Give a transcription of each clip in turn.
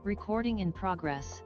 Recording in progress.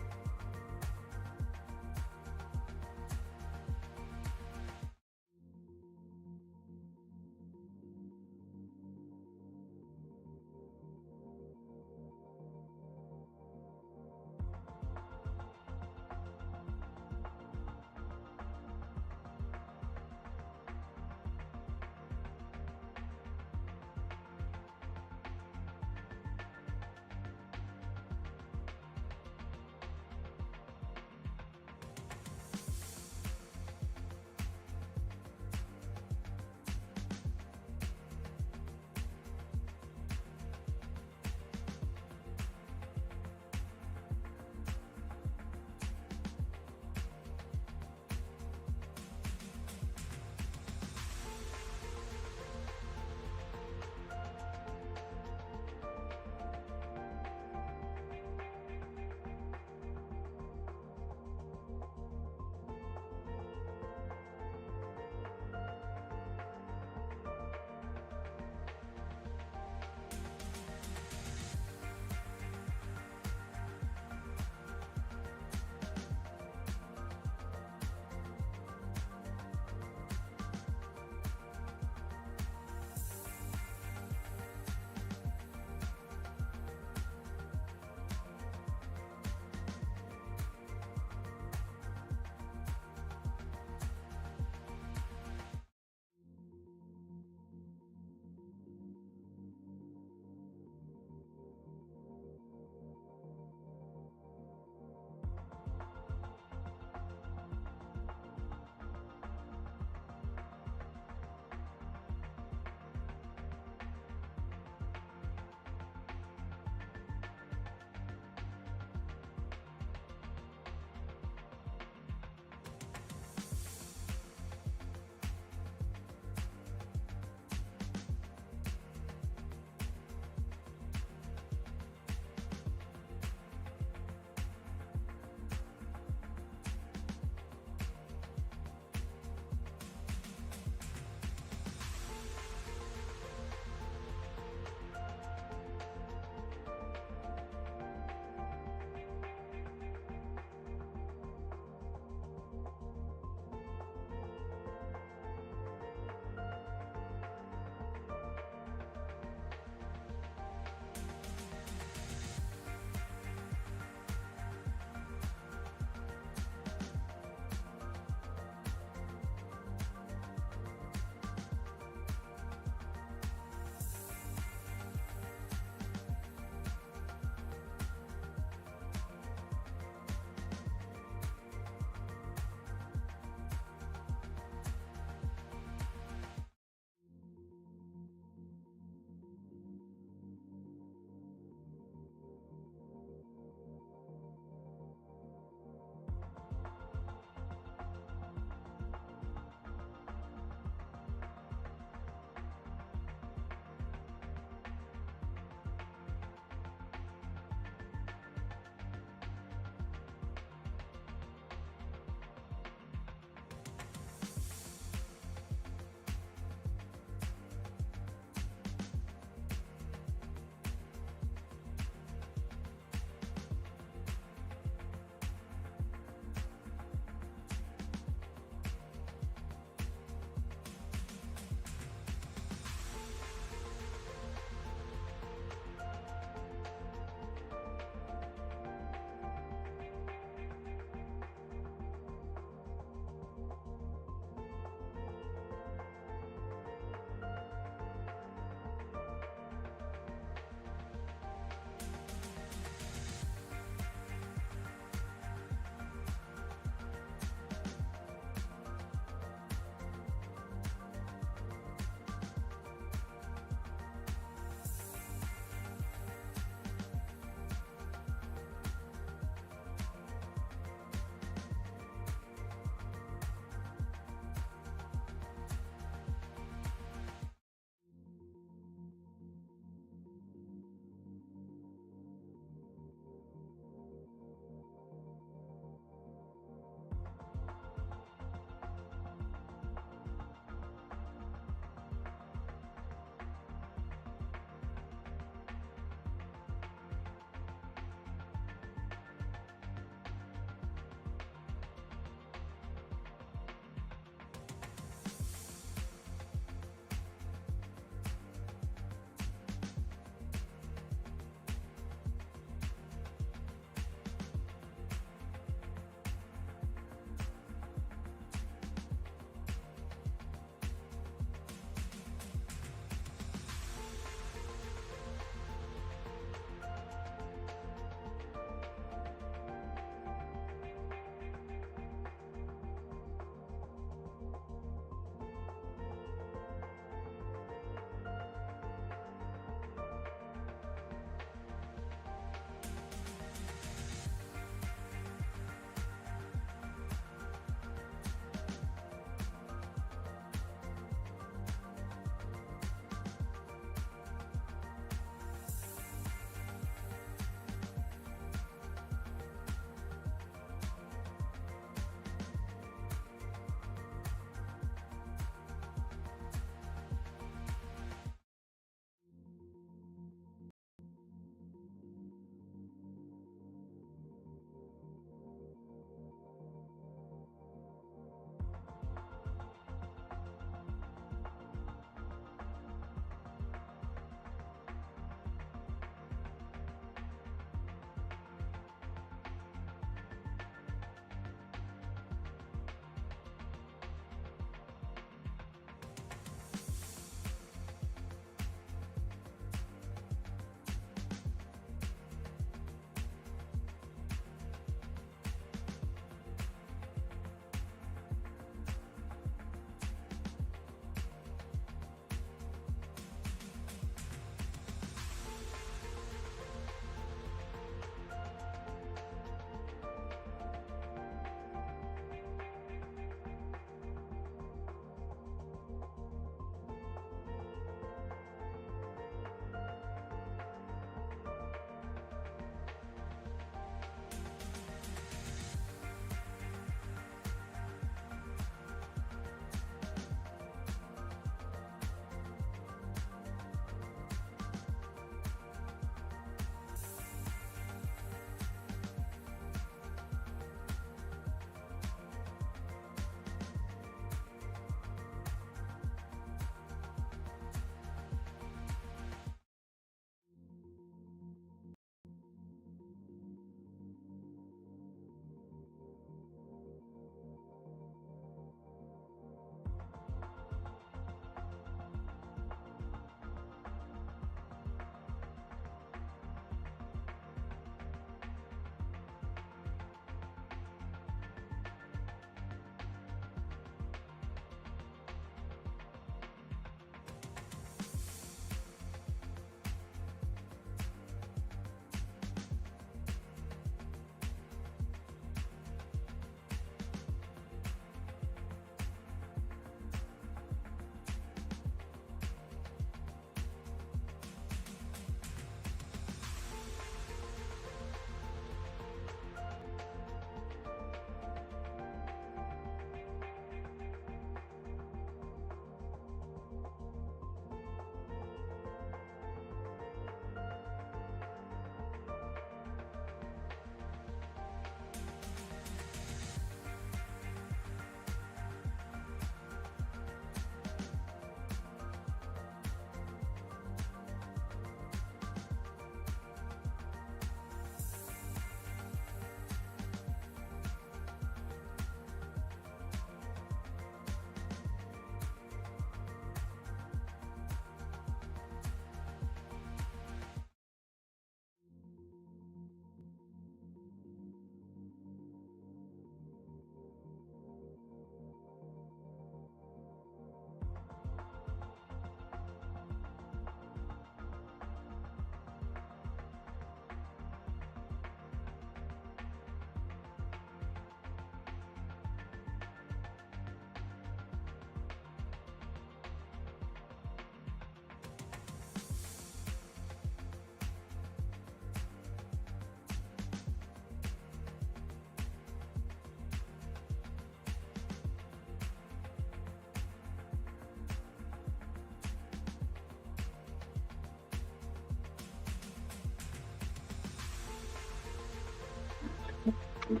Test.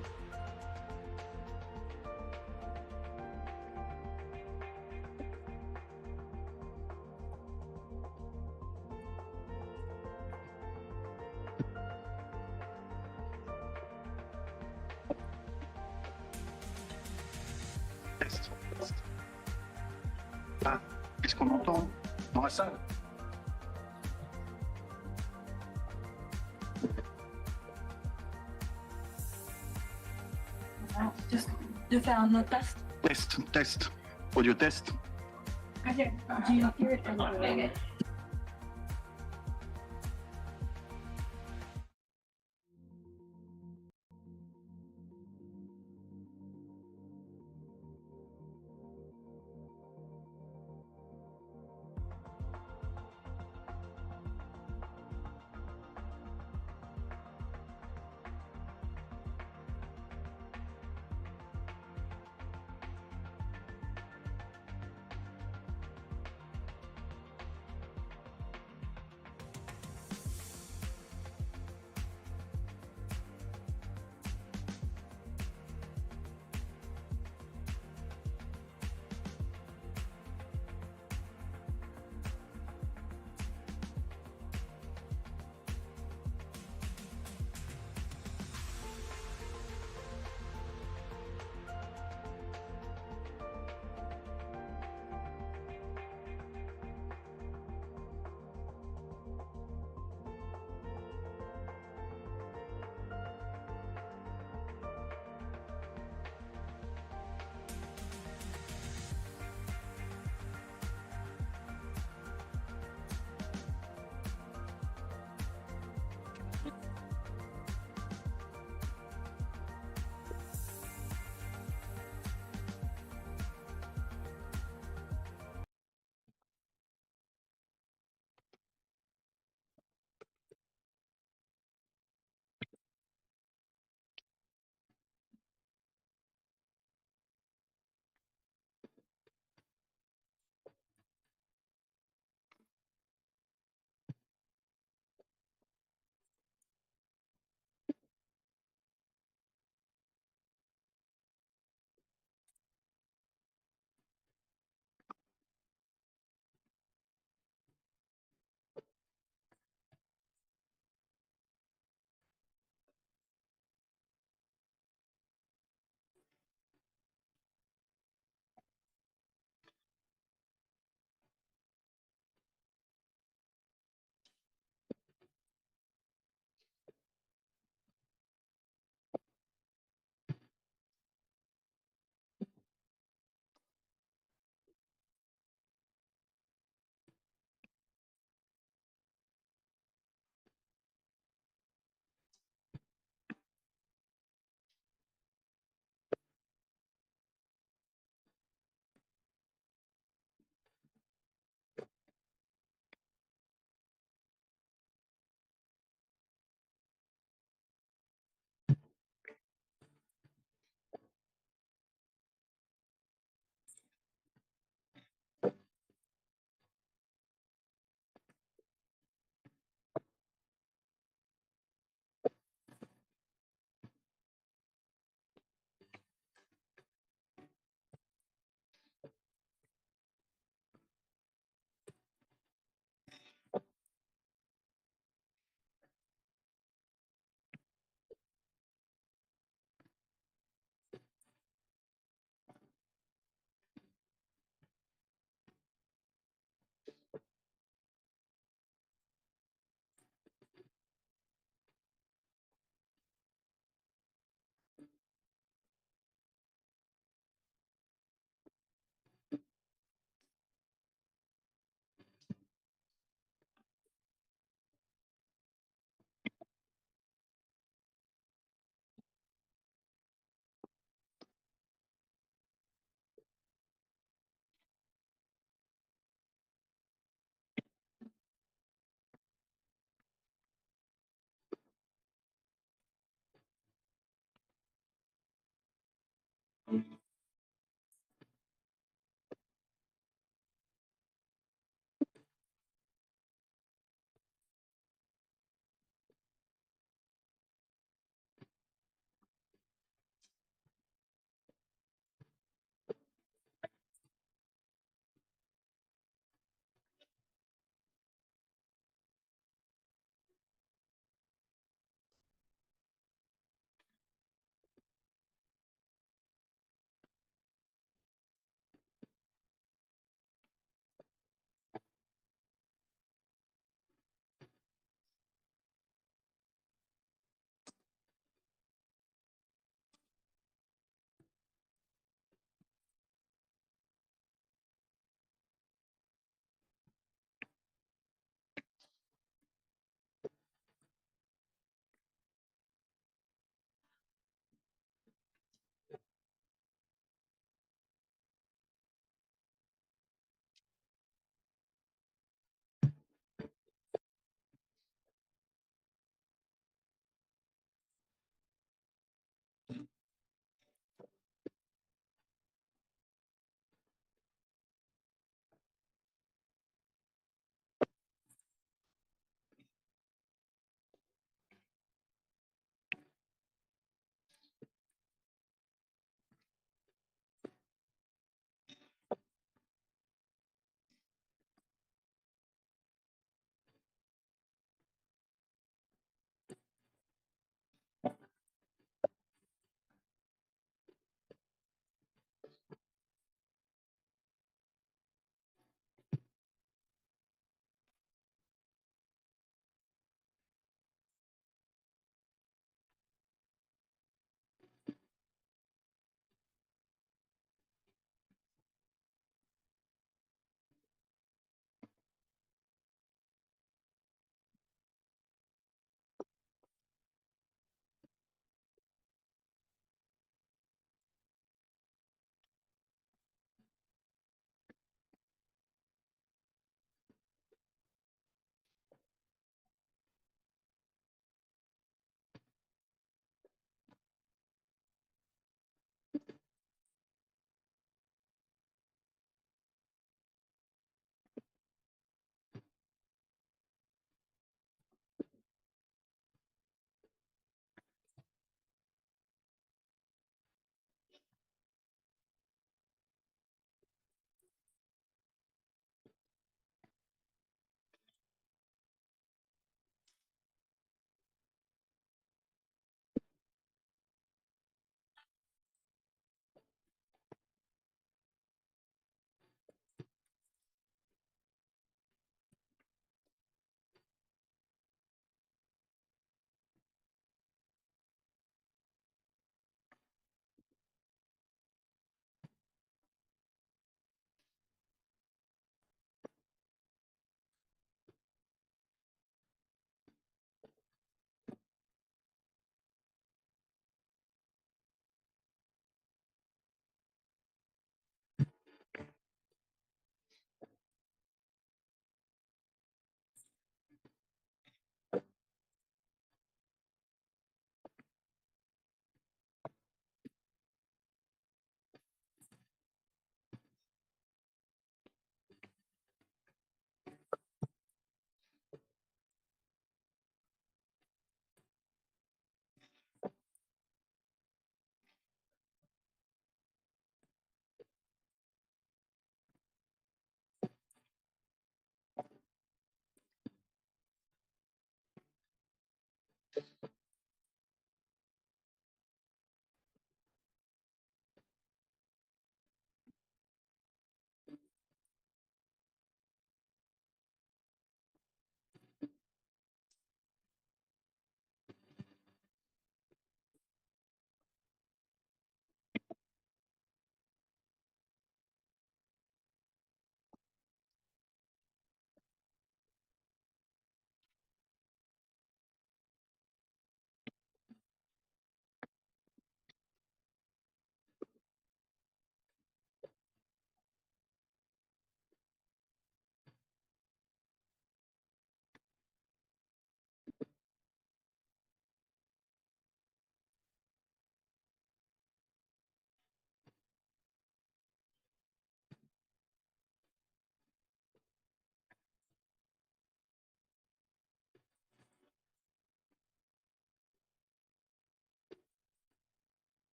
Ah, est-ce qu'on entend dans la salle? Just de faire un autre test. Test. Audio test. Okay. Do you hear it? Okay.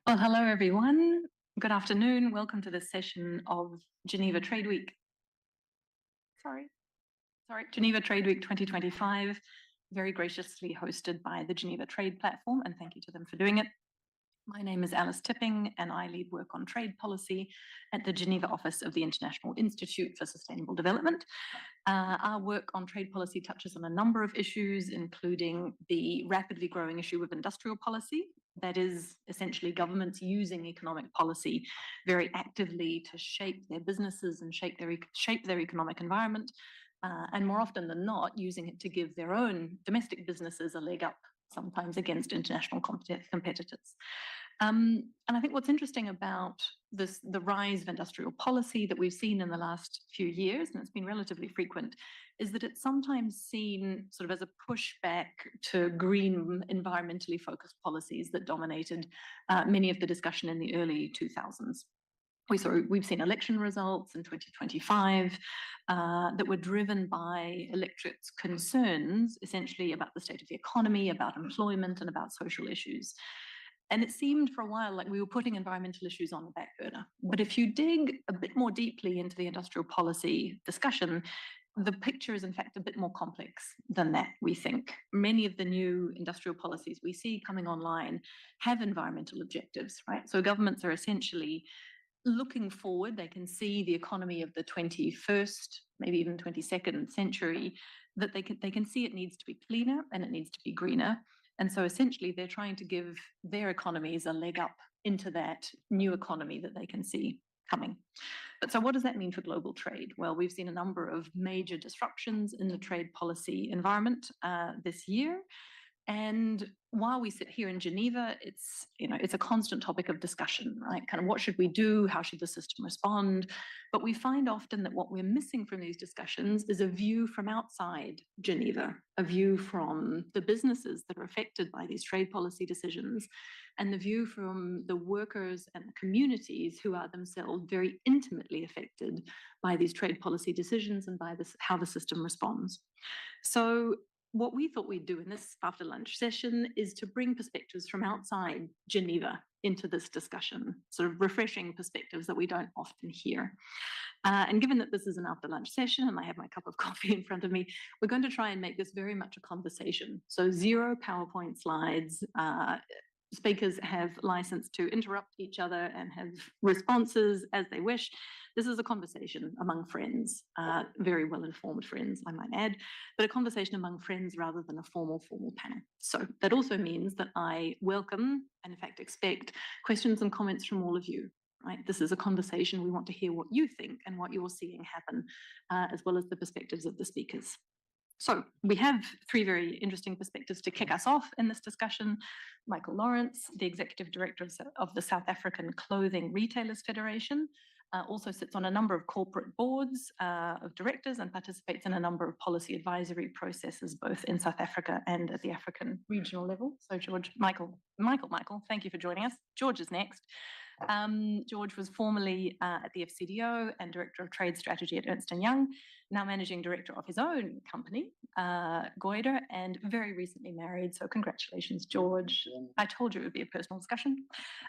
Well, hello, everyone. Good afternoon. Welcome to this session of Geneva Trade Week. Geneva Trade Week 2025, very graciously hosted by the Geneva Trade Platform, and thank you to them for doing it. My name is Alice Tipping, and I lead work on trade policy at the Geneva office of the International Institute for Sustainable Development. Our work on trade policy touches on a number of issues, including the rapidly growing issue of industrial policy. That is essentially governments using economic policy very actively to shape their businesses and shape their economic environment, and more often than not, using it to give their own domestic businesses a leg up, sometimes against international competitors. And I think what's interesting about the rise of industrial policy that we've seen in the last few years, and it's been relatively frequent, is that it's sometimes seen sort of as a pushback to green, environmentally focused policies that dominated many of the discussion in the early 2000s. We've seen election results in 2025 that were driven by electorates' concerns, essentially about the state of the economy, about employment, and about social issues. And it seemed for a while like we were putting environmental issues on the back burner. But if you dig a bit more deeply into the industrial policy discussion, the picture is in fact a bit more complex than that, we think. Many of the new industrial policies we see coming online have environmental objectives, right? So governments are essentially looking forward. They can see the economy of the 21st, maybe even 22nd century, that they can see it needs to be cleaner and it needs to be greener. And so essentially they're trying to give their economies a leg up into that new economy that they can see coming. But so what does that mean for global trade? Well, we've seen a number of major disruptions in the trade policy environment this year. And while we sit here in Geneva, it's a constant topic of discussion, right? Kind of what should we do? How should the system respond? But we find often that what we're missing from these discussions is a view from outside Geneva, a view from the businesses that are affected by these trade policy decisions, and the view from the workers and the communities who are themselves very intimately affected by these trade policy decisions and by how the system responds. So what we thought we'd do in this after lunch session is to bring perspectives from outside Geneva into this discussion, sort of refreshing perspectives that we don't often hear. And given that this is an after lunch session and I have my cup of coffee in front of me, we're going to try and make this very much a conversation. So 0 PowerPoint slides. Speakers have license to interrupt each other and have responses as they wish. This is a conversation among friends, very well-informed friends, I might add, but a conversation among friends rather than a formal panel. So that also means that I welcome and in fact expect questions and comments from all of you. Right? This is a conversation. We want to hear what you think and what you're seeing happen, as well as the perspectives of the speakers. So we have 3 very interesting perspectives to kick us off in this discussion. Michael Lawrence, the Executive Director of the South African Clothing Retailers Federation, also sits on a number of corporate boards of directors and participates in a number of policy advisory processes, both in South Africa and at the African regional level. So Michael, thank you for joining us. George is next. George was formerly at the FCDO and Director of Trade Strategy at Ernst & Young, now Managing Director of his own company, Goyder, and very recently married. So congratulations, George. I told you it would be a personal discussion.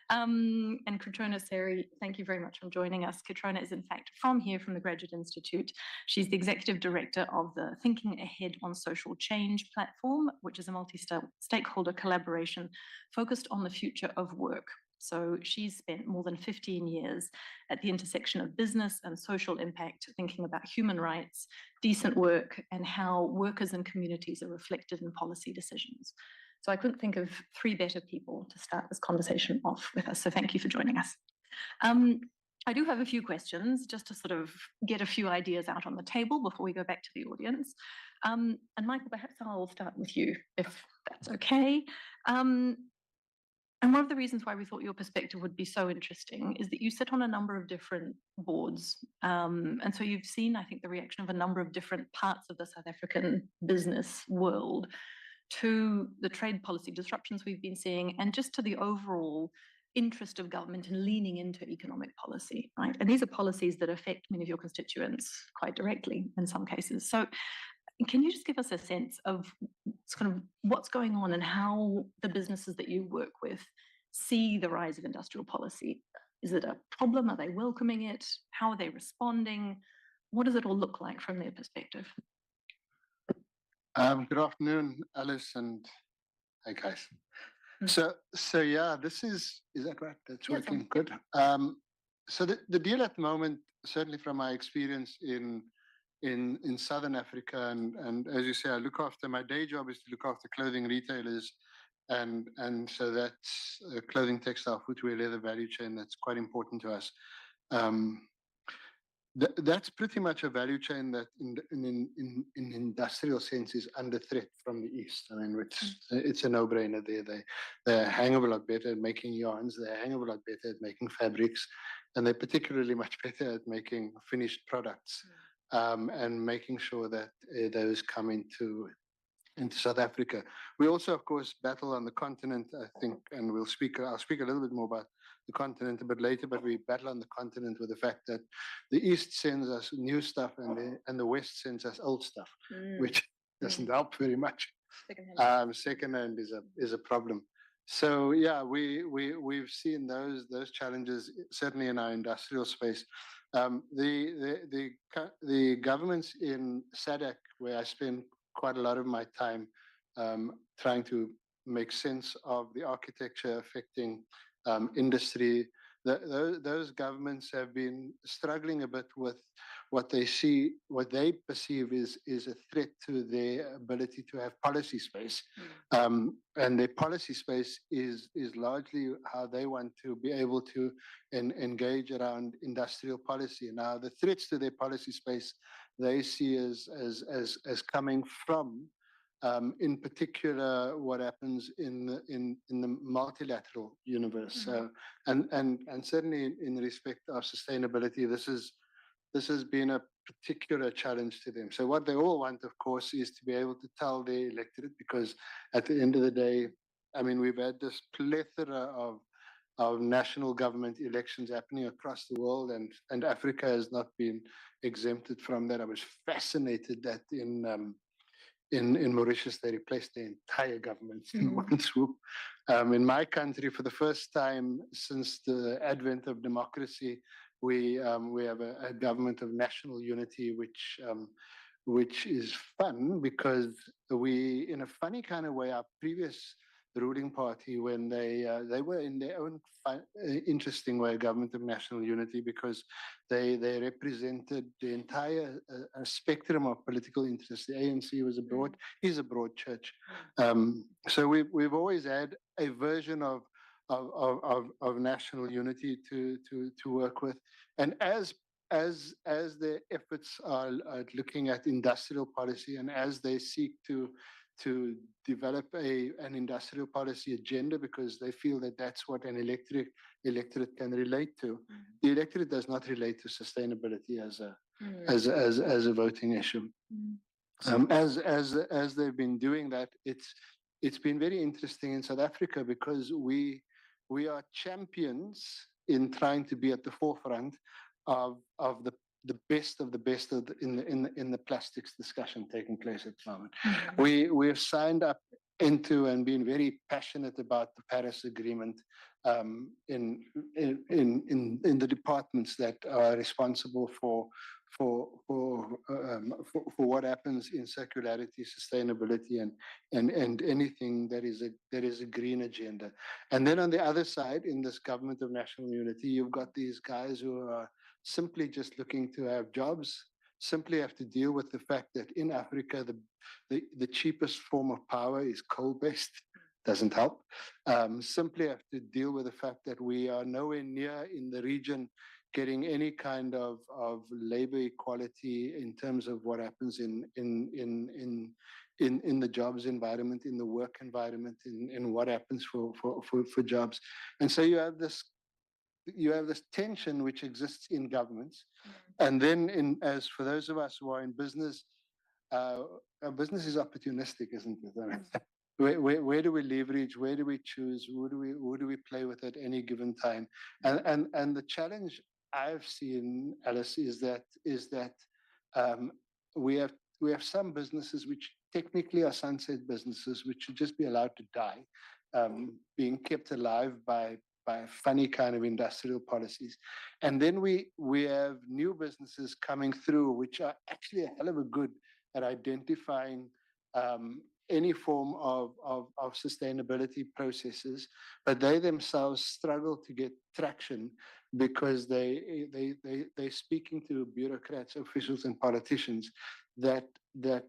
And Kitrhona Cerri, thank you very much for joining us. Kitrhona is in fact from the Graduate Institute. She's the Executive Director of the Thinking Ahead on Social Change platform, which is a multi-stakeholder collaboration focused on the future of work. So she's spent more than 15 years at the intersection of business and social impact, thinking about human rights, decent work, and how workers and communities are reflected in policy decisions. So I couldn't think of 3 better people to start this conversation off with us. So thank you for joining us. I do have a few questions just to sort of get a few ideas out on the table before we go back to the audience. And Michael, perhaps I'll start with you, if that's okay. And one of the reasons why we thought your perspective would be so interesting is that you sit on a number of different boards. And so you've seen, I think, the reaction of a number of different parts of the South African business world to the trade policy disruptions we've been seeing and just to the overall interest of government in leaning into economic policy, right? And these are policies that affect many of your constituents quite directly in some cases. So can you just give us a sense of kind of what's going on and how the businesses that you work with see the rise of industrial policy? Is it a problem? Are they welcoming it? How are they responding? What does it all look like from their perspective? Good afternoon, Alice, and hi guys. So yeah, is that right? That's Yeah, it's working on. good. So the deal at the moment, certainly from my experience in Southern Africa, and as you say, I look after, my day job is to look after clothing retailers, and so that's clothing, textile, footwear, leather value chain. That's quite important to us. That's pretty much a value chain that in industrial sense is under threat from the East. I mean, it's a no-brainer there. They're a hang of a lot better at making yarns. They're a hang of a lot better at making fabrics, and they're particularly much better at making finished products, and making sure that those come into South Africa. We also, of course, battle on the continent, I think, and I'll speak a little bit more about the continent a bit later, but we battle on the continent with the fact that the East sends us new stuff and the West sends us old stuff, which doesn't help very much. Secondhand is a problem. So yeah, we've seen those challenges certainly in our industrial space. The governments in SADC, where I spend quite a lot of my time trying to make sense of the architecture affecting industry. Those governments have been struggling a bit with what they perceive is a threat to their ability to have policy space. And their policy space is largely how they want to be able to engage around industrial policy. Now, the threats to their policy space they see as coming from, in particular, what happens in the multilateral universe, and certainly in respect of sustainability, this has been a particular challenge to them. So what they all want, of course, is to be able to tell their electorate, because at the end of the day, I mean, we've had this plethora of national government elections happening across the world, and Africa has not been exempted from that. I was fascinated that in Mauritius they replaced the entire government in one swoop. In my country, for the first time since the advent of democracy, we have a government of national unity, which is fun because we, in a funny kind of way, our previous ruling party, when they were in their own interesting way a government of national unity, because they represented the entire spectrum of political interests. The ANC is a broad church, so we've always had a version of national unity to work with, and as their efforts are looking at industrial policy, and as they seek to develop an industrial policy agenda, because they feel that that's what an electorate can relate to. The electorate does not relate to sustainability as a voting issue. As they've been doing that, it's been very interesting in South Africa, because we are champions in trying to be at the forefront of the best of the best in the plastics discussion taking place at the moment. We have signed up into and been very passionate about the Paris Agreement in the departments that are responsible for what happens in circularity, sustainability, and anything that is a green agenda. And then on the other side, in this government of national unity, you've got these guys who are simply just looking to have jobs, simply have to deal with the fact that in Africa, the cheapest form of power is coal-based. Doesn't help. Simply have to deal with the fact that we are nowhere near in the region getting any kind of labor equality in terms of what happens in the jobs environment, in the work environment, in what happens for jobs. And so you have this tension which exists in governments, and then as for those of us who are in business, our business is opportunistic, isn't it? I mean, where do we leverage? Where do we choose? Who do we play with at any given time? And the challenge I've seen, Alice, is that we have some businesses which technically are sunset businesses, which should just be allowed to die, being kept alive by funny kind of industrial policies. And then we have new businesses coming through, which are actually a hell of a good at identifying any form of sustainability processes, but they themselves struggle to get traction because they're speaking to bureaucrats, officials, and politicians that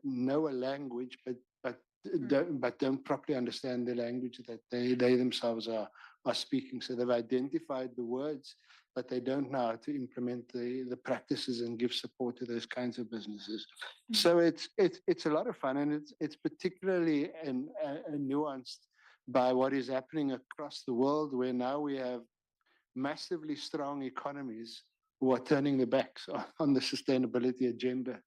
know a language, but don't properly understand the language that they themselves are speaking. So they've identified the words, but they don't know how to implement the practices and give support to those kinds of businesses. So it's a lot of fun, and it's particularly nuanced by what is happening across the world, where now we have massively strong economies who are turning their backs on the sustainability agenda.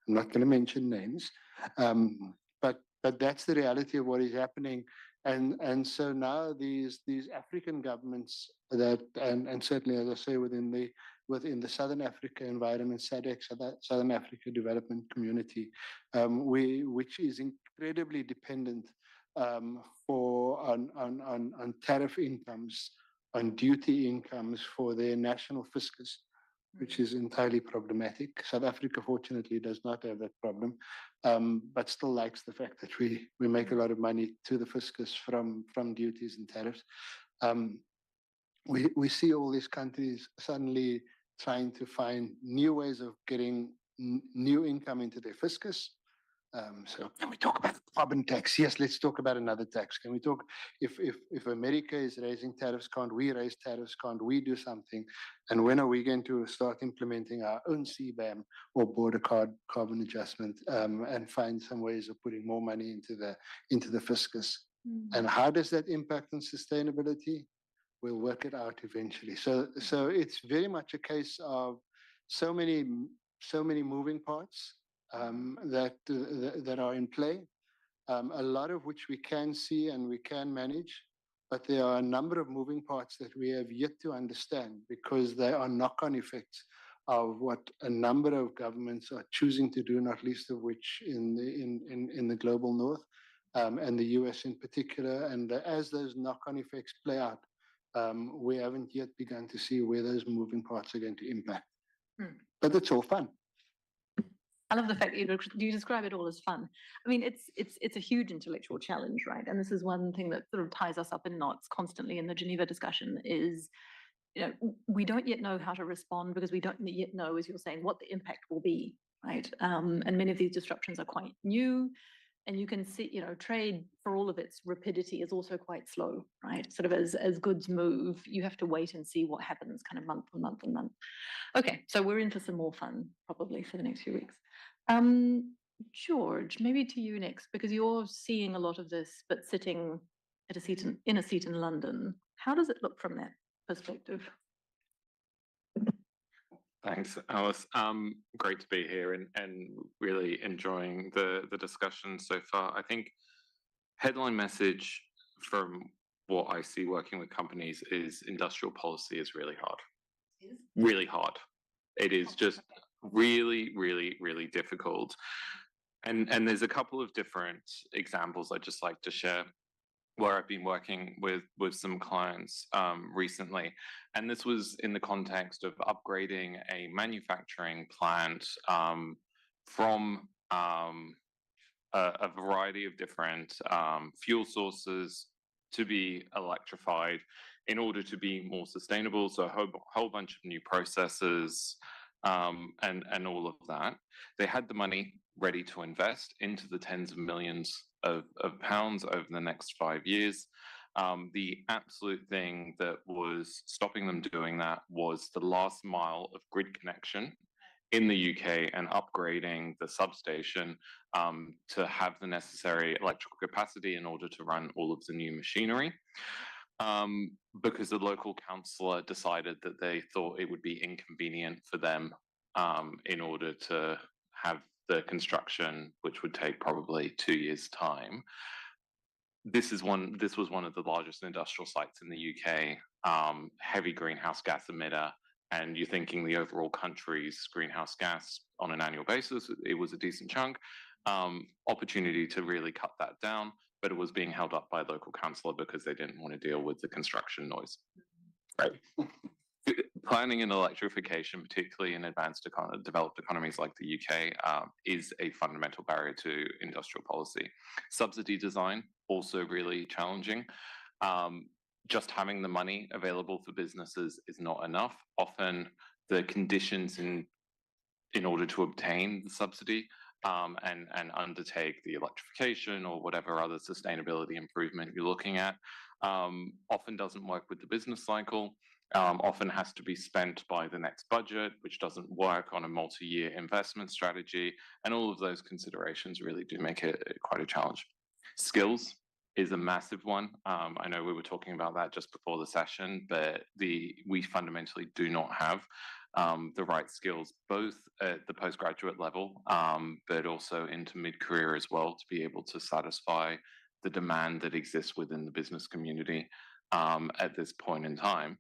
I'm not going to mention names, but that's the reality of what is happening. And so now these African governments that and certainly, as I say, within the Southern Africa environment, SADC, Southern Africa Development Community, which is incredibly dependent on tariff incomes, on duty incomes for their national fiscus, which is entirely problematic. South Africa, fortunately, does not have that problem, but still likes the fact that we make a lot of money to the fiscus from duties and tariffs. We see all these countries suddenly trying to find new ways of getting new income into their fiscus. So can we talk about carbon tax? Yes, let's talk about another tax. Can we talk, if America is raising tariffs, can't we raise tariffs? Can't we do something? And when are we going to start implementing our own CBAM or border carbon adjustment, and find some ways of putting more money into the fiscus? And how does that impact on sustainability? We'll work it out eventually. So it's very much a case of so many moving parts that are in play, a lot of which we can see and we can manage, but there are a number of moving parts that we have yet to understand, because they are knock-on effects of what a number of governments are choosing to do, not least of which in the global north, and the US in particular. And as those knock-on effects play out, we haven't yet begun to see where those moving parts are going to impact. But it's all fun. I love the fact that you describe it all as fun. I mean, it's a huge intellectual challenge, right? And this is one thing that sort of ties us up in knots constantly in the Geneva discussion is, we don't yet know how to respond, because we don't yet know, as you're saying, what the impact will be, right? And many of these disruptions are quite new. And you can see, trade, for all of its rapidity, is also quite slow, right? Sort of as goods move, you have to wait and see what happens kind of month and month and month. Okay, so we're in for some more fun, probably, for the next few weeks. George, maybe to you next, because you're seeing a lot of this, but sitting at in a seat in London. How does it look from that perspective? Thanks, Alice. Great to be here and really enjoying the discussion so far. I think headline message from what I see working with companies is industrial policy is really hard. Really hard. It is just really, really, really difficult. And there's a couple of different examples I'd just like to share where I've been working with some clients recently. And this was in the context of upgrading a manufacturing plant from a variety of different fuel sources to be electrified in order to be more sustainable. So a whole bunch of new processes and all of that. They had the money ready to invest into the tens of millions of pounds over the next 5 years. The absolute thing that was stopping them doing that was the last mile of grid connection in the UK and upgrading the substation to have the necessary electrical capacity in order to run all of the new machinery. Because the local councillor decided that they thought it would be inconvenient for them in order to have the construction, which would take probably 2 years' time. This was one of the largest industrial sites in the UK, heavy greenhouse gas emitter, and you're thinking the overall country's greenhouse gas on an annual basis, it was a decent chunk. Opportunity to really cut that down, but it was being held up by a local councillor because they didn't want to deal with the construction noise. Right. Planning and electrification, particularly in developed economies like the UK, is a fundamental barrier to industrial policy. Subsidy design, also really challenging. Just having the money available for businesses is not enough. Often the conditions in order to obtain the subsidy and undertake the electrification or whatever other sustainability improvement you're looking at often doesn't work with the business cycle. Often has to be spent by the next budget, which doesn't work on a multi-year investment strategy. And all of those considerations really do make it quite a challenge. Skills is a massive one. I know we were talking about that just before the session, but we fundamentally do not have the right skills, both at the postgraduate level, but also into mid-career as well, to be able to satisfy the demand that exists within the business community at this point in time.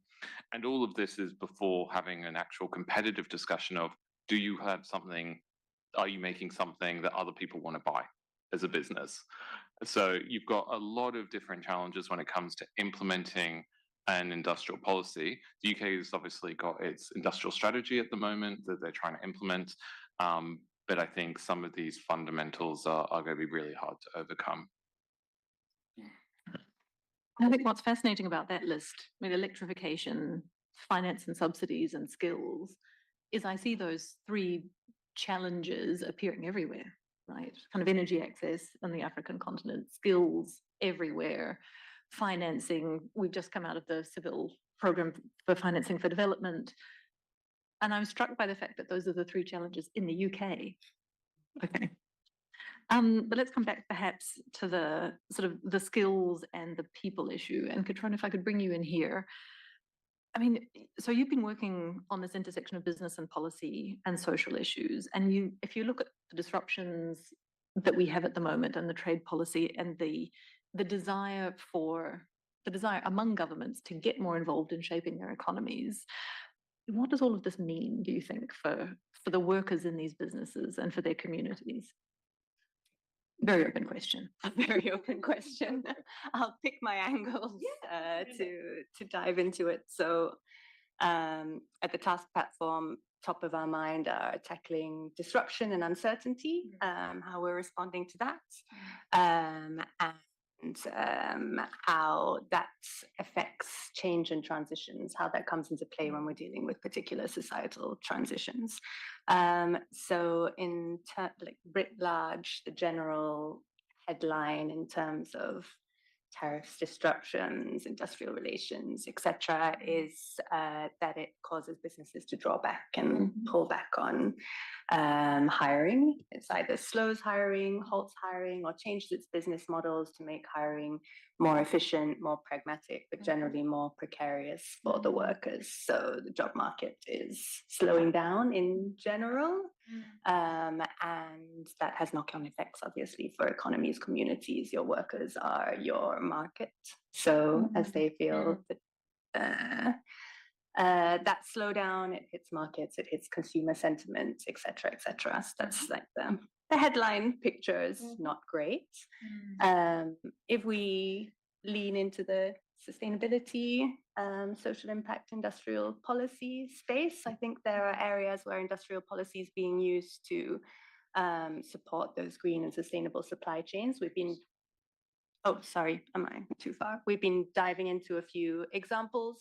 And all of this is before having an actual competitive discussion of, do you have something, are you making something that other people want to buy as a business? So you've got a lot of different challenges when it comes to implementing an industrial policy. The UK has obviously got its industrial strategy at the moment that they're trying to implement, but I think some of these fundamentals are going to be really hard to overcome. I think what's fascinating about that list, I mean, electrification, finance and subsidies, and skills, is I see those three challenges appearing everywhere, right? Kind of energy access on the African continent, skills everywhere, financing. We've just come out of the civil program for financing for development. And I'm struck by the fact that those are the three challenges in the UK. Okay. But let's come back perhaps to the sort of the skills and the people issue. And Kitrhona, if I could bring you in here. I mean, so you've been working on this intersection of business and policy and social issues. And if you look at the disruptions that we have at the moment and the trade policy and the desire among governments to get more involved in shaping their economies, what does all of this mean, do you think, for the workers in these businesses and for their communities? Very open question. Very open question. I'll pick my angles to dive into it. So at the TASC platform, top of our mind are tackling disruption and uncertainty, how we're responding to that, and how that affects change and transitions, how that comes into play when we're dealing with particular societal transitions. So in like writ large, the general headline in terms of tariffs, disruptions, industrial relations, etc., is that it causes businesses to draw back and pull back on hiring. It's either slows hiring, halts hiring, or changes its business models to make hiring more efficient, more pragmatic, but generally more precarious for the workers. So the job market is slowing down in general, and that has knock-on effects, obviously, for economies, communities. Your workers are your market. So as they feel that that slowdown, it hits markets, it hits consumer sentiment, etc., etc. So that's like the headline picture is not great. If we lean into the sustainability, social impact, industrial policy space, I think there are areas where industrial policy is being used to support those green and sustainable supply chains. We've been am I too far? We've been diving into a few examples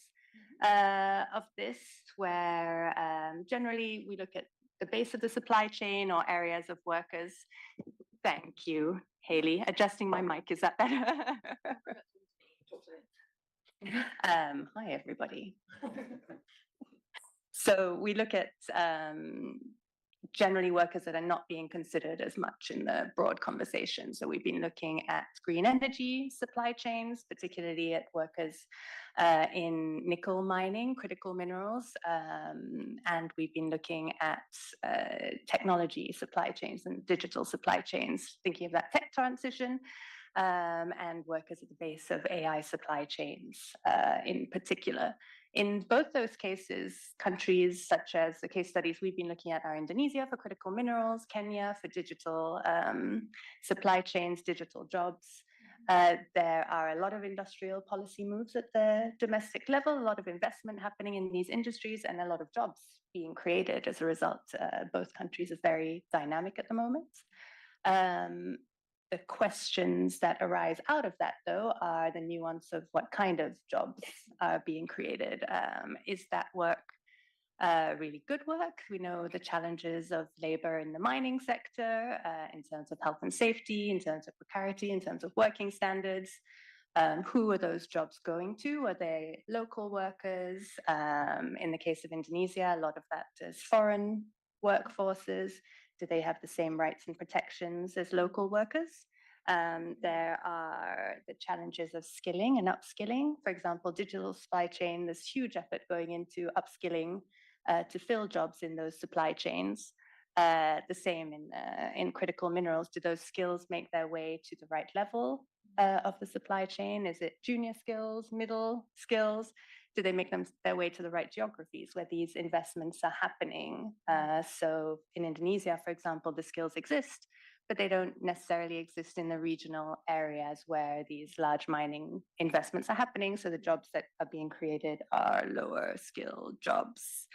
of this, where generally we look at the base of the supply chain or areas of workers. Thank you, Haley. Adjusting my mic, is that better? Hi, everybody. So we look at generally workers that are not being considered as much in the broad conversation. So we've been looking at green energy supply chains, particularly at workers in nickel mining, critical minerals, and we've been looking at technology supply chains and digital supply chains, thinking of that tech transition, and workers at the base of AI supply chains in particular. In both those cases, countries such as the case studies we've been looking at are Indonesia for critical minerals, Kenya for digital supply chains, digital jobs, There are a lot of industrial policy moves at the domestic level, a lot of investment happening in these industries, and a lot of jobs being created as a result. Both countries are very dynamic at the moment. The questions that arise out of that, though, are the nuance of what kind of jobs are being created. Is that work really good work? We know the challenges of labor in the mining sector in terms of health and safety, in terms of precarity, in terms of working standards. Who are those jobs going to? Are they local workers? In the case of Indonesia, a lot of that is foreign workforces. Do they have the same rights and protections as local workers? There are the challenges of skilling and upskilling. For example, digital supply chain, there's huge effort going into upskilling to fill jobs in those supply chains. The same in critical minerals. Do those skills make their way to the right level of the supply chain? Is it junior skills, middle skills? Do they make their way to the right geographies where these investments are happening? So in Indonesia, for example, the skills exist, but they don't necessarily exist in the regional areas where these large mining investments are happening. So the jobs that are being created are lower skilled jobs.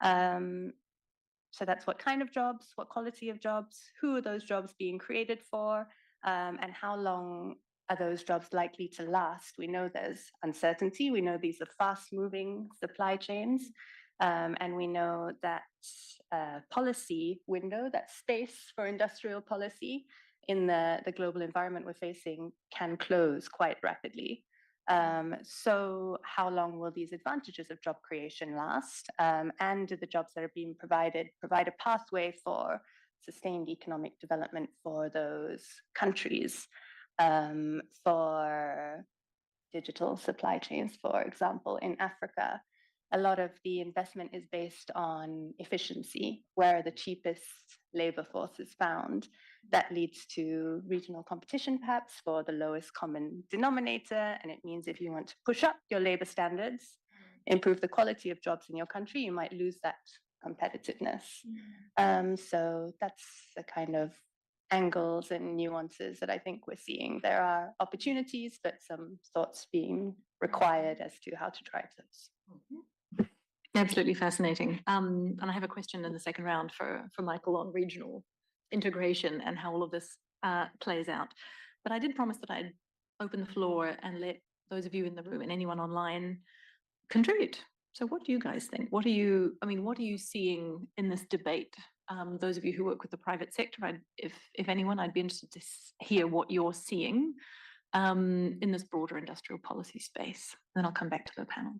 So that's what kind of jobs, what quality of jobs, who are those jobs being created for, and how long are those jobs likely to last? We know there's uncertainty. We know these are fast-moving supply chains. And we know that policy window, that space for industrial policy in the global environment we're facing can close quite rapidly. So how long will these advantages of job creation last? And do the jobs that are being provided provide a pathway for sustained economic development for those countries? For digital supply chains, for example, in Africa, a lot of the investment is based on efficiency, where the cheapest labor force is found. That leads to regional competition, perhaps, for the lowest common denominator. And it means if you want to push up your labor standards, improve the quality of jobs in your country, you might lose that competitiveness. So that's the kind of angles and nuances that I think we're seeing. There are opportunities, but some thoughts being required as to how to drive those. Absolutely fascinating. And I have a question in the second round for Michael on regional integration and how all of this plays out. But I did promise that I'd open the floor and let those of you in the room and anyone online contribute. So what do you guys think? What are you seeing in this debate? Those of you who work with the private sector, if anyone, I'd be interested to hear what you're seeing in this broader industrial policy space. Then I'll come back to the panel.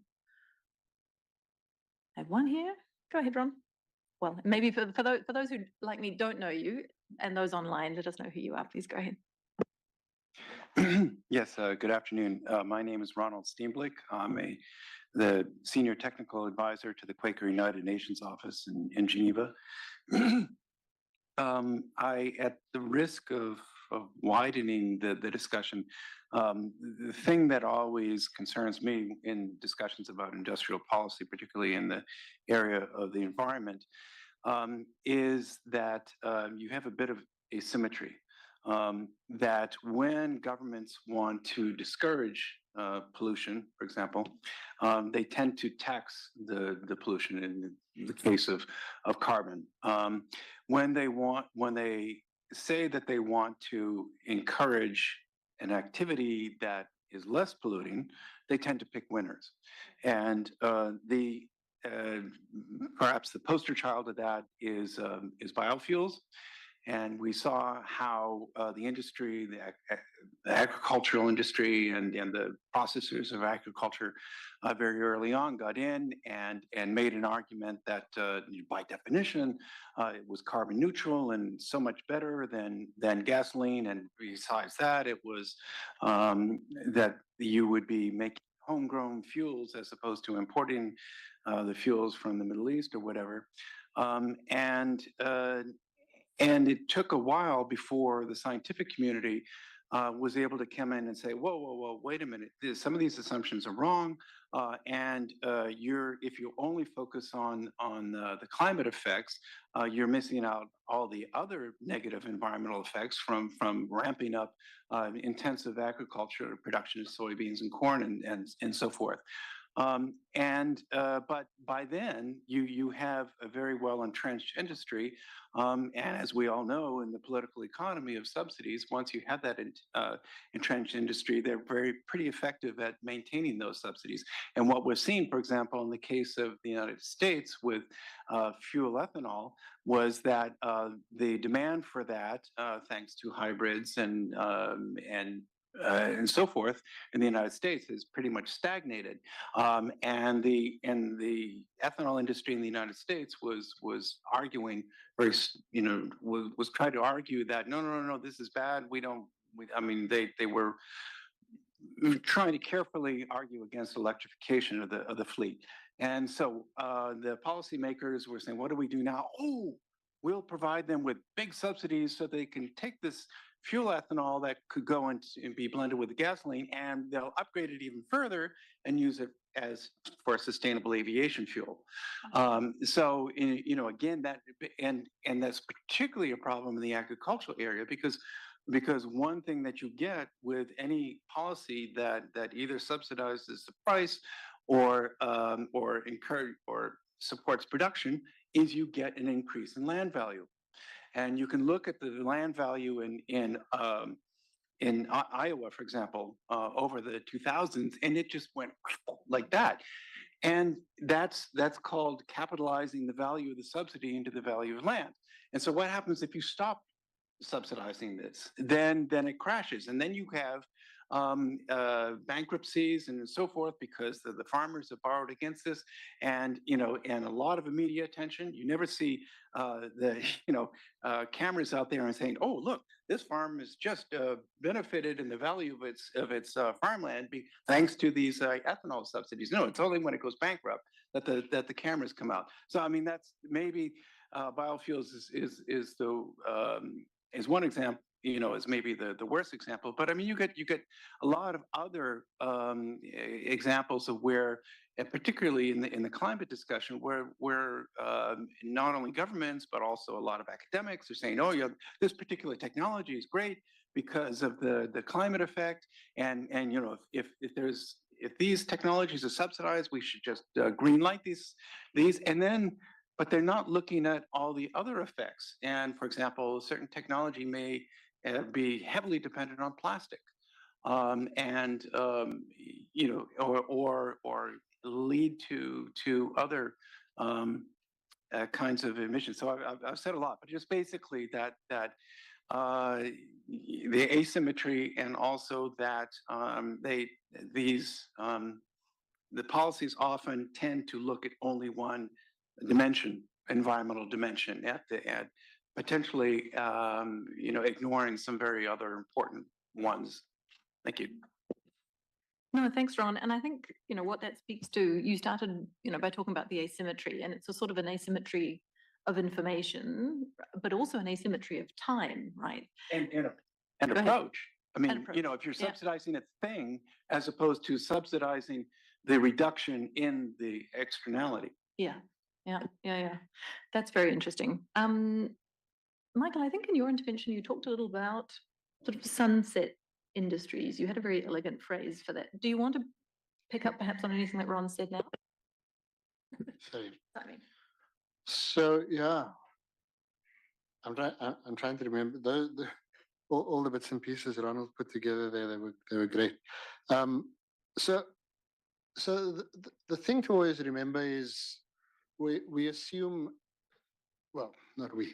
I have one here. Go ahead, Ron. Well, maybe for those who, like me, don't know you, and those online, let us know who you are. Please go ahead. Yes, good afternoon. My name is Ronald Steenblick. I'm the Senior Technical Advisor to the Quaker United Nations office in Geneva. At the risk of widening the discussion, the thing that always concerns me in discussions about industrial policy, particularly in the area of the environment, is that you have a bit of asymmetry. That when governments want to discourage pollution, for example, they tend to tax the pollution in the case of carbon. When they say that they want to encourage an activity that is less polluting, they tend to pick winners. And perhaps the poster child of that is biofuels. And we saw how the industry, the agricultural industry and the processors of agriculture very early on got in and made an argument that by definition, it was carbon neutral and so much better than gasoline. And besides that, it was that you would be making homegrown fuels as opposed to importing the fuels from the Middle East or whatever. And it took a while before the scientific community was able to come in and say, whoa, whoa, whoa, wait a minute, some of these assumptions are wrong, and if you only focus on the climate effects, you're missing out all the other negative environmental effects from ramping up intensive agriculture, production of soybeans and corn and so forth. But by then you have a very well entrenched industry, and as we all know, in the political economy of subsidies, once you have that entrenched industry, they're pretty effective at maintaining those subsidies. And what we're seeing, for example, in the case of the United States with fuel ethanol, was that the demand for that, thanks to hybrids and so forth in the United States, has pretty much stagnated, and the ethanol industry in the United States was arguing was trying to argue that no, this is bad. I mean, they were trying to carefully argue against electrification of the fleet, and so the policymakers were saying, what do we do now? Oh, we'll provide them with big subsidies so they can take this fuel ethanol that could go and be blended with the gasoline, and they'll upgrade it even further and use it for sustainable aviation fuel. So again, and that's particularly a problem in the agricultural area, because one thing that you get with any policy that either subsidizes the price or encourage or supports production is you get an increase in land value. And you can look at the land value in Iowa, for example, over the 2000s, and it just went like that. And that's called capitalizing the value of the subsidy into the value of land. And so what happens if you stop subsidizing this? Then it crashes, and then you have bankruptcies and so forth, because the farmers have borrowed against this, and a lot of media attention. You never see cameras out there and saying, oh, look, this farm has just benefited in the value of its farmland thanks to these ethanol subsidies. No, it's only when it goes bankrupt that the cameras come out. So I mean, that's maybe biofuels is one example, is maybe the worst example. But I mean, you get a lot of other examples of where, and particularly in the climate discussion, where not only governments but also a lot of academics are saying, oh yeah, this particular technology is great because of the climate effect, and if these technologies are subsidized, we should just green light these, and then. But they're not looking at all the other effects. And for example, certain technology may be heavily dependent on plastic, or lead to other kinds of emissions. So I've said a lot, but just basically that the asymmetry, and also that the policies often tend to look at only one dimension, environmental dimension, at potentially ignoring some very other important ones. Thank you. No, thanks, Ron. And I think what that speaks to. You started by talking about the asymmetry, and it's a sort of an asymmetry of information, but also an asymmetry of time, right? And approach. I mean, if you're subsidizing a thing as opposed to subsidizing the reduction in the externality. Yeah. That's very interesting. Michael, I think in your intervention, you talked a little about sort of sunset industries. You had a very elegant phrase for that. Do you want to pick up perhaps on anything that Ron said now? Sorry. Sorry. So yeah, I'm trying to remember all the bits and pieces Ronald put together there. They were great. So the thing to always remember is we assume, well, not we.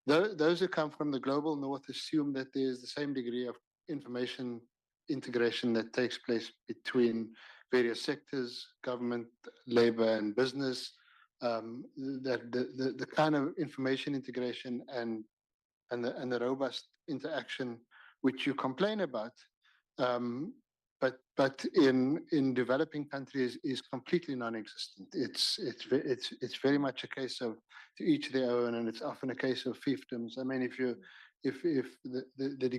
Those who come from the global north assume that there's the same degree of information integration that takes place between various sectors, government, labor, and business. That the kind of information integration and the robust interaction which you complain about, but in developing countries is completely non-existent. It's very much a case of to each their own, and it's often a case of fiefdoms. I mean, if the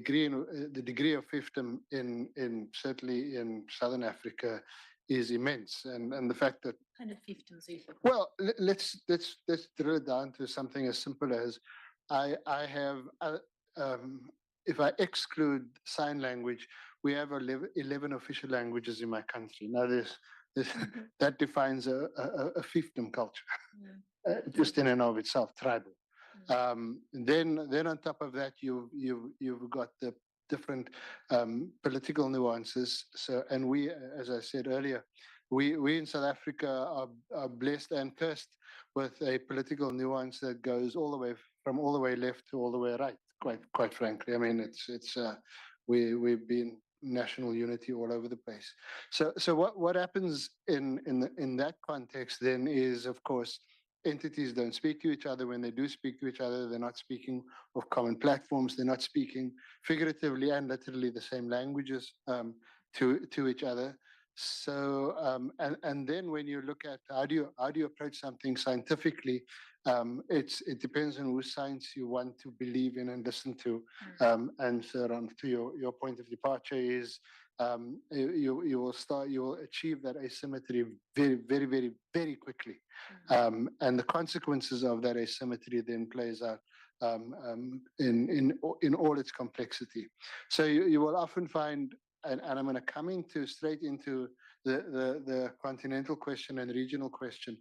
degree of fiefdom in certainly in Southern Africa is immense, and the fact that Kind of fiefdoms are you talking well, let's drill it down to something as simple as I have if I exclude sign language, we have 11 official languages in my country. Now this that defines a fiefdom culture, just in and of itself, tribal. Then on top of that, you've got the different political nuances. So, and we, as I said earlier, we in South Africa are blessed and cursed with a political nuance that goes all the way from all the way left to all the way right. Quite frankly, I mean, we've been national unity all over the place. So what happens in that context then is, of course, entities don't speak to each other. When they do speak to each other, they're not speaking of common platforms. They're not speaking figuratively and literally the same languages to each other. So and then when you look at how do you approach something scientifically, it depends on whose science you want to believe in and listen to. And so on to your point of departure is you will achieve that asymmetry very quickly. And the consequences of that asymmetry then plays out in all its complexity. So you will often find, and I'm going to come straight into the continental question and regional question.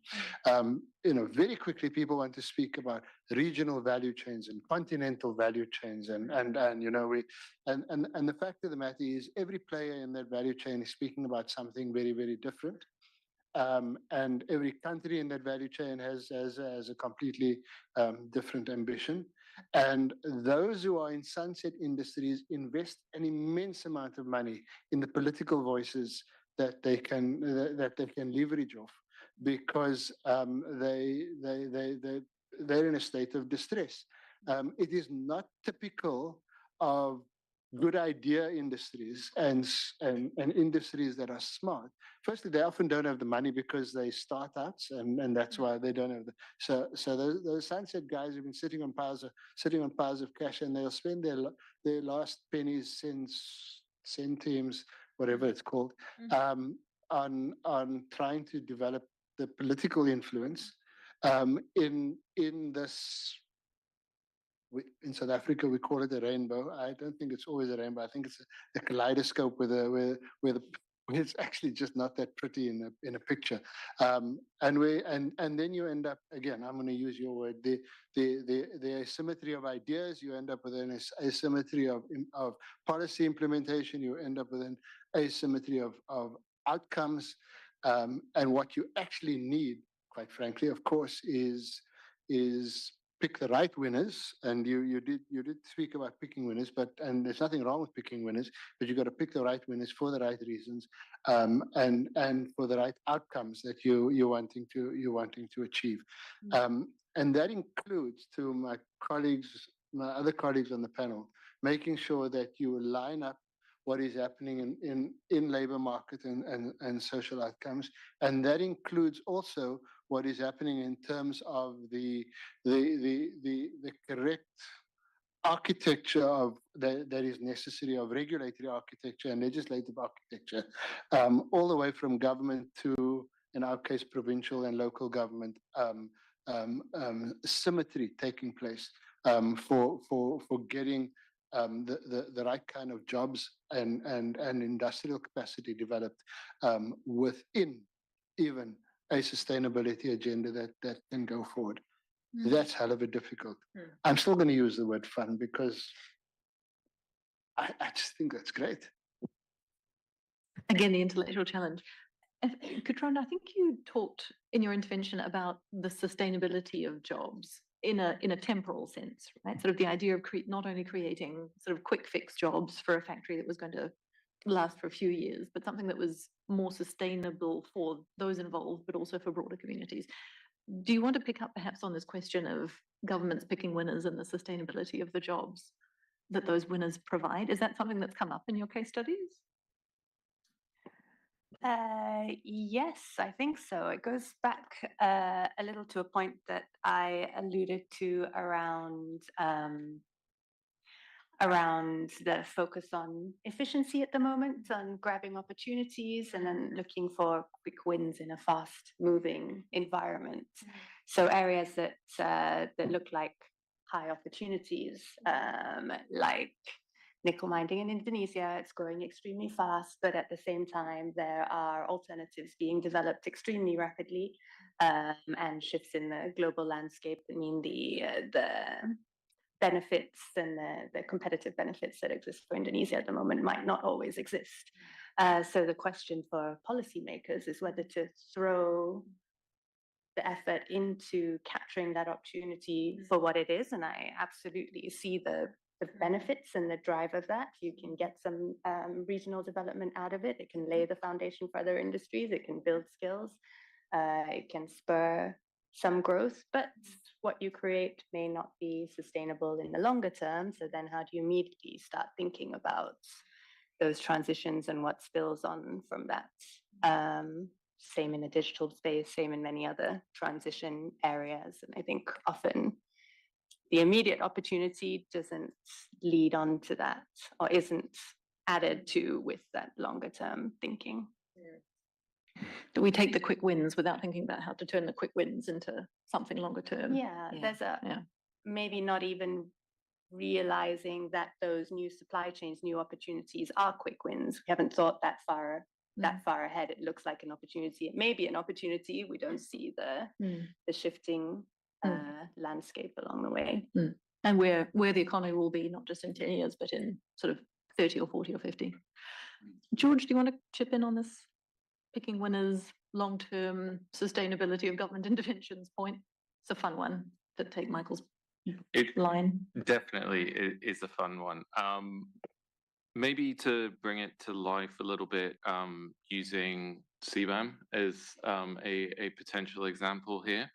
Very quickly, people want to speak about regional value chains and continental value chains, and the fact of the matter is, every player in that value chain is speaking about something very different. And every country in that value chain has a completely different ambition. And those who are in sunset industries invest an immense amount of money in the political voices that they can leverage off, because they're in a state of distress. It is not typical of good idea industries and industries that are smart. Firstly, they often don't have the money because they startups, and that's why they don't have the. So those sunset guys have been sitting on piles of cash, and they'll spend their last pennies, centimes, whatever it's called, on trying to develop the political influence in this. In South Africa, we call it a rainbow. I don't think it's always a rainbow. I think it's a kaleidoscope where it's actually just not that pretty in a picture. And then you end up, again, I'm going to use your word, the asymmetry of ideas. You end up with an asymmetry of policy implementation. You end up with an asymmetry of outcomes. And what you actually need, quite frankly, of course, is pick the right winners, and you did speak about picking winners, and there's nothing wrong with picking winners, but you've got to pick the right winners for the right reasons, and for the right outcomes that you're wanting to achieve, and that includes, to my other colleagues on the panel, making sure that you line up what is happening in labor market and social outcomes, and that includes also what is happening in terms of the correct architecture that is necessary, of regulatory architecture and legislative architecture, all the way from government to, in our case, provincial and local government, symmetry taking place for getting the right kind of jobs and industrial capacity developed within even a sustainability agenda that can go forward. That's hell of a difficult. I'm still going to use the word fun because I just think that's great. Again, the intellectual challenge. Kitrhona, I think you talked in your intervention about the sustainability of jobs in a temporal sense, right? Sort of the idea of not only creating sort of quick fix jobs for a factory that was going to last for a few years, but something that was more sustainable for those involved, but also for broader communities. Do you want to pick up perhaps on this question of governments picking winners and the sustainability of the jobs that those winners provide? Is that something that's come up in your case studies? Yes, I think so. It goes back a little to a point that I alluded to around around the focus on efficiency at the moment, on grabbing opportunities and then looking for quick wins in a fast moving environment. So areas that that look like high opportunities, like nickel mining in Indonesia, it's growing extremely fast, but at the same time, there are alternatives being developed extremely rapidly, and shifts in the global landscape. I mean, the benefits and the competitive benefits that exist for Indonesia at the moment might not always exist. So the question for policymakers is whether to throw the effort into capturing that opportunity for what it is. And I absolutely see the benefits and the drive of that. You can get some regional development out of it. It can lay the foundation for other industries. It can build skills. It can spur some growth, but what you create may not be sustainable in the longer term. So then how do you immediately start thinking about those transitions and what spills on from that? Same in the digital space, same in many other transition areas. And I think often the immediate opportunity doesn't lead on to that or isn't added to with that longer term thinking. Do we take the quick wins without thinking about how to turn the quick wins into something longer term? Yeah, there's maybe not even realizing that those new supply chains, new opportunities are quick wins. We haven't thought that far ahead. It looks like an opportunity. It may be an opportunity. We don't see the shifting landscape along the way. And where the economy will be, not just in 10 years, but in sort of 30 or 40 or 50. George, do you want to chip in on this picking winners, long-term sustainability of government interventions point? It's a fun one to take Michael's line. Definitely it is a fun one. Maybe to bring it to life a little bit, using CBAM as a potential example here.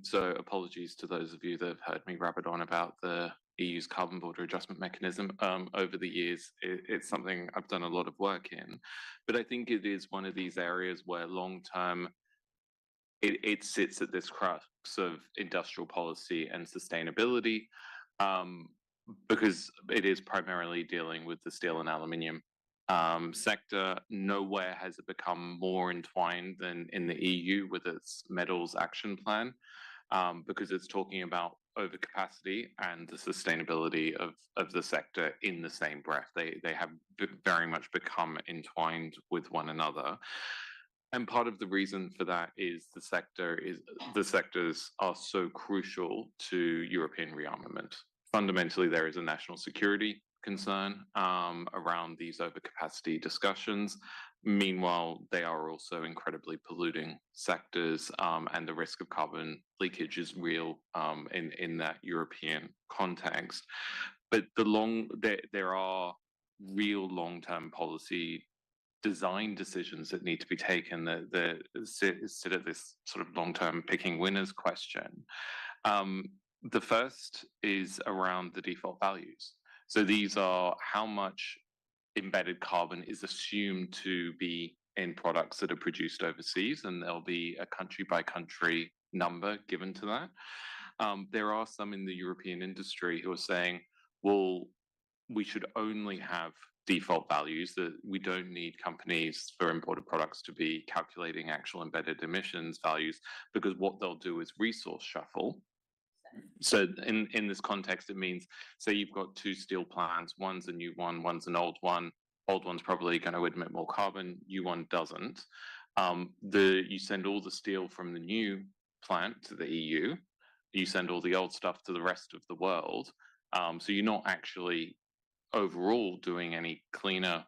So apologies to those of you that have heard me rabbit on about the EU's carbon border adjustment mechanism. Over the years, it's something I've done a lot of work in, but I think it is one of these areas where long-term it sits at this crux of industrial policy and sustainability, because it is primarily dealing with the steel and aluminium sector. Nowhere has it become more entwined than in the EU with its metals action plan, because it's talking about overcapacity and the sustainability of the sector in the same breath. They have very much become entwined with one another. And part of the reason for that is the sectors are so crucial to European rearmament. Fundamentally, there is a national security concern around these overcapacity discussions. Meanwhile, they are also incredibly polluting sectors, and the risk of carbon leakage is real in that European context. But there are real long-term policy design decisions that need to be taken that sit at this sort of long-term picking winners question. The first is around the default values. So these are how much embedded carbon is assumed to be in products that are produced overseas, and there'll be a country by country number given to that. There are some in the European industry who are saying, well, we should only have default values, that we don't need companies for imported products to be calculating actual embedded emissions values, because what they'll do is resource shuffle. So in this context, it means, say you've got two steel plants, one's a new one, one's an old one. Old one's probably going to emit more carbon, new one doesn't. You send all the steel from the new plant to the EU, you send all the old stuff to the rest of the world. So you're not actually overall doing any cleaner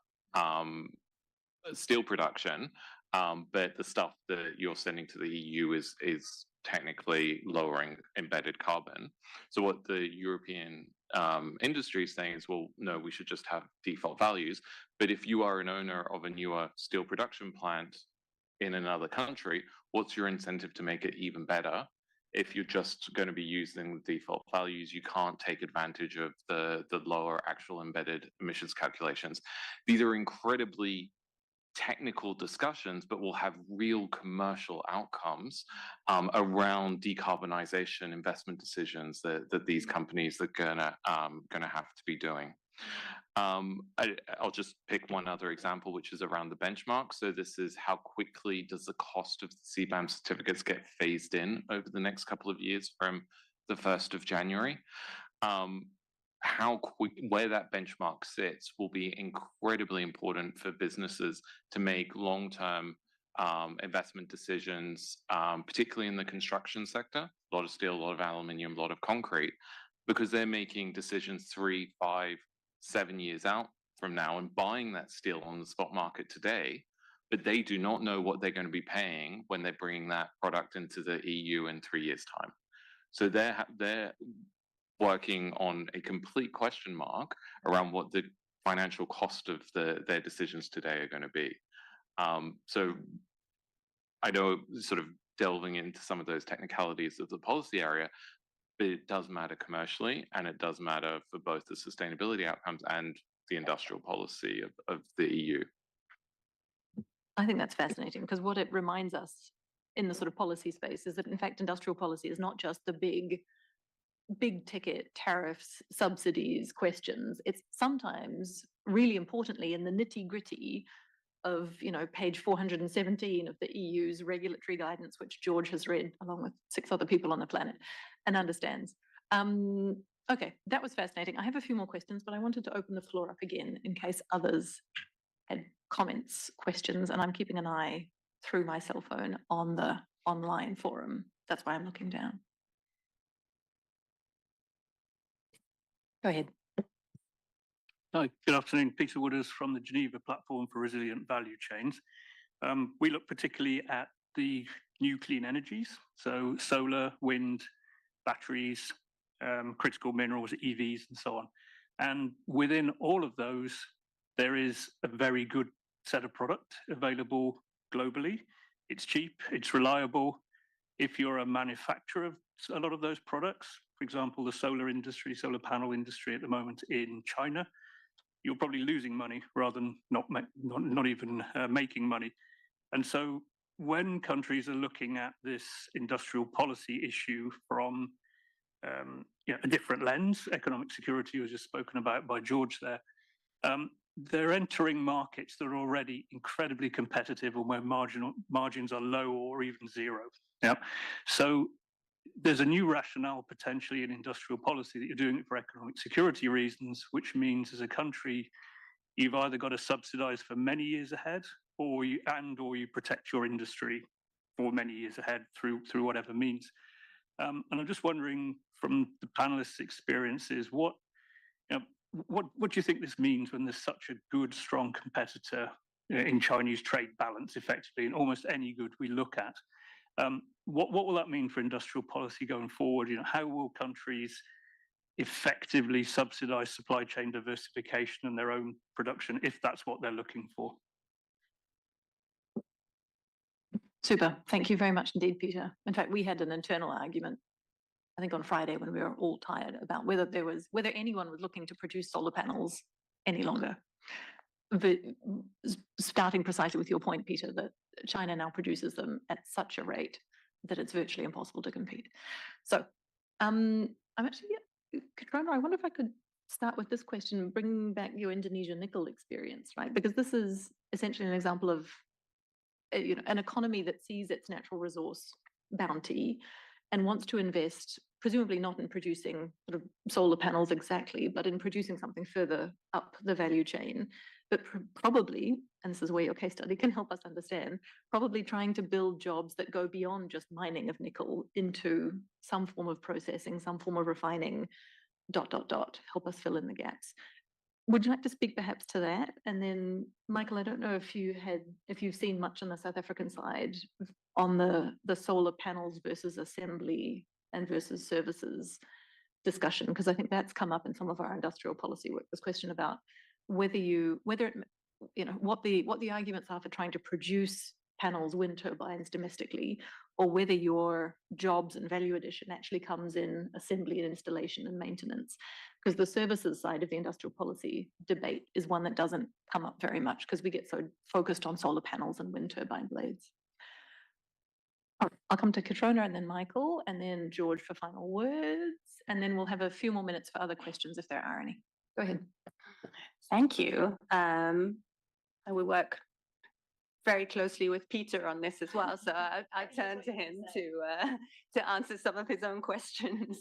steel production, but the stuff that you're sending to the EU is technically lowering embedded carbon. So what the European industry is saying is, well, no, we should just have default values. But if you are an owner of a newer steel production plant in another country, what's your incentive to make it even better? If you're just going to be using the default values, you can't take advantage of the lower actual embedded emissions calculations. These are incredibly technical discussions, but will have real commercial outcomes around decarbonization investment decisions that these companies are gonna have to be doing. I'll just pick one other example, which is around the benchmark. So this is how quickly does the cost of the CBAM certificates get phased in over the next couple of years from the 1st of January. Where that benchmark sits will be incredibly important for businesses to make long-term investment decisions, particularly in the construction sector, a lot of steel, a lot of aluminium, a lot of concrete, because they're making decisions 3, 5, 7 years out from now and buying that steel on the spot market today, but they do not know what they're going to be paying when they're bringing that product into the EU in 3 years' time. So they're working on a complete question mark around what the financial cost of their decisions today are going to be. So I know sort of delving into some of those technicalities of the policy area, but it does matter commercially, and it does matter for both the sustainability outcomes and the industrial policy of the EU. I think that's fascinating, because what it reminds us in the sort of policy space is that, in fact, industrial policy is not just the big ticket tariffs, subsidies, questions. It's sometimes, really importantly, in the nitty gritty of, page 417 of the EU's regulatory guidance, which George has read along with 6 other people on the planet and understands. Okay, that was fascinating. I have a few more questions, but I wanted to open the floor up again in case others had comments, questions, and I'm keeping an eye through my cell phone on the online forum. That's why I'm looking down. Go ahead. Hi, good afternoon. Peter Wooders from the Geneva Platform for Resilient Value Chains. We look particularly at the new clean energies, so solar, wind, batteries, critical minerals, EVs, and so on. And within all of those, there is a very good set of product available globally. It's cheap, it's reliable. If you're a manufacturer of a lot of those products, for example, the solar panel industry at the moment in China, you're probably losing money rather than not even making money. And so when countries are looking at this industrial policy issue from a different lens, economic security was just spoken about by George there, they're entering markets that are already incredibly competitive and where margins are low or even zero. Yeah. So there's a new rationale potentially in industrial policy that you're doing it for economic security reasons, which means as a country, you've either got to subsidize for many years ahead, or you protect your industry for many years ahead through whatever means. And I'm just wondering, from the panelists' experiences, what do you think this means when there's such a good, strong competitor in Chinese trade balance, effectively, in almost any good we look at? What will that mean for industrial policy going forward? How will countries effectively subsidize supply chain diversification and their own production if that's what they're looking for? Super. Thank you very much indeed, Peter. In fact, we had an internal argument, I think on Friday, when we were all tired, about whether anyone was looking to produce solar panels any longer. But starting precisely with your point, Peter, that China now produces them at such a rate that it's virtually impossible to compete. So I'm actually, Kitrhona, I wonder if I could start with this question and bring back your Indonesia nickel experience, right? Because this is essentially an example of an economy that sees its natural resource bounty and wants to invest, presumably not in producing sort of solar panels exactly, but in producing something further up the value chain, but probably, and this is where your case study can help us understand, probably trying to build jobs that go beyond just mining of nickel into some form of processing, some form of refining, ... Help us fill in the gaps. Would you like to speak perhaps to that? And then, Michael, I don't know if you've seen much on the South African side on the solar panels versus assembly and versus services discussion, because I think that's come up in some of our industrial policy work. This question about what the arguments are for trying to produce panels, wind turbines domestically, or whether your jobs and value addition actually comes in assembly and installation and maintenance. Because the services side of the industrial policy debate is one that doesn't come up very much because we get so focused on solar panels and wind turbine blades. I'll come to Kitrhona and then Michael and then George for final words. And then we'll have a few more minutes for other questions if there are any. Go ahead. Thank you. We work very closely with Peter on this as well, so I turn to him to answer some of his own questions.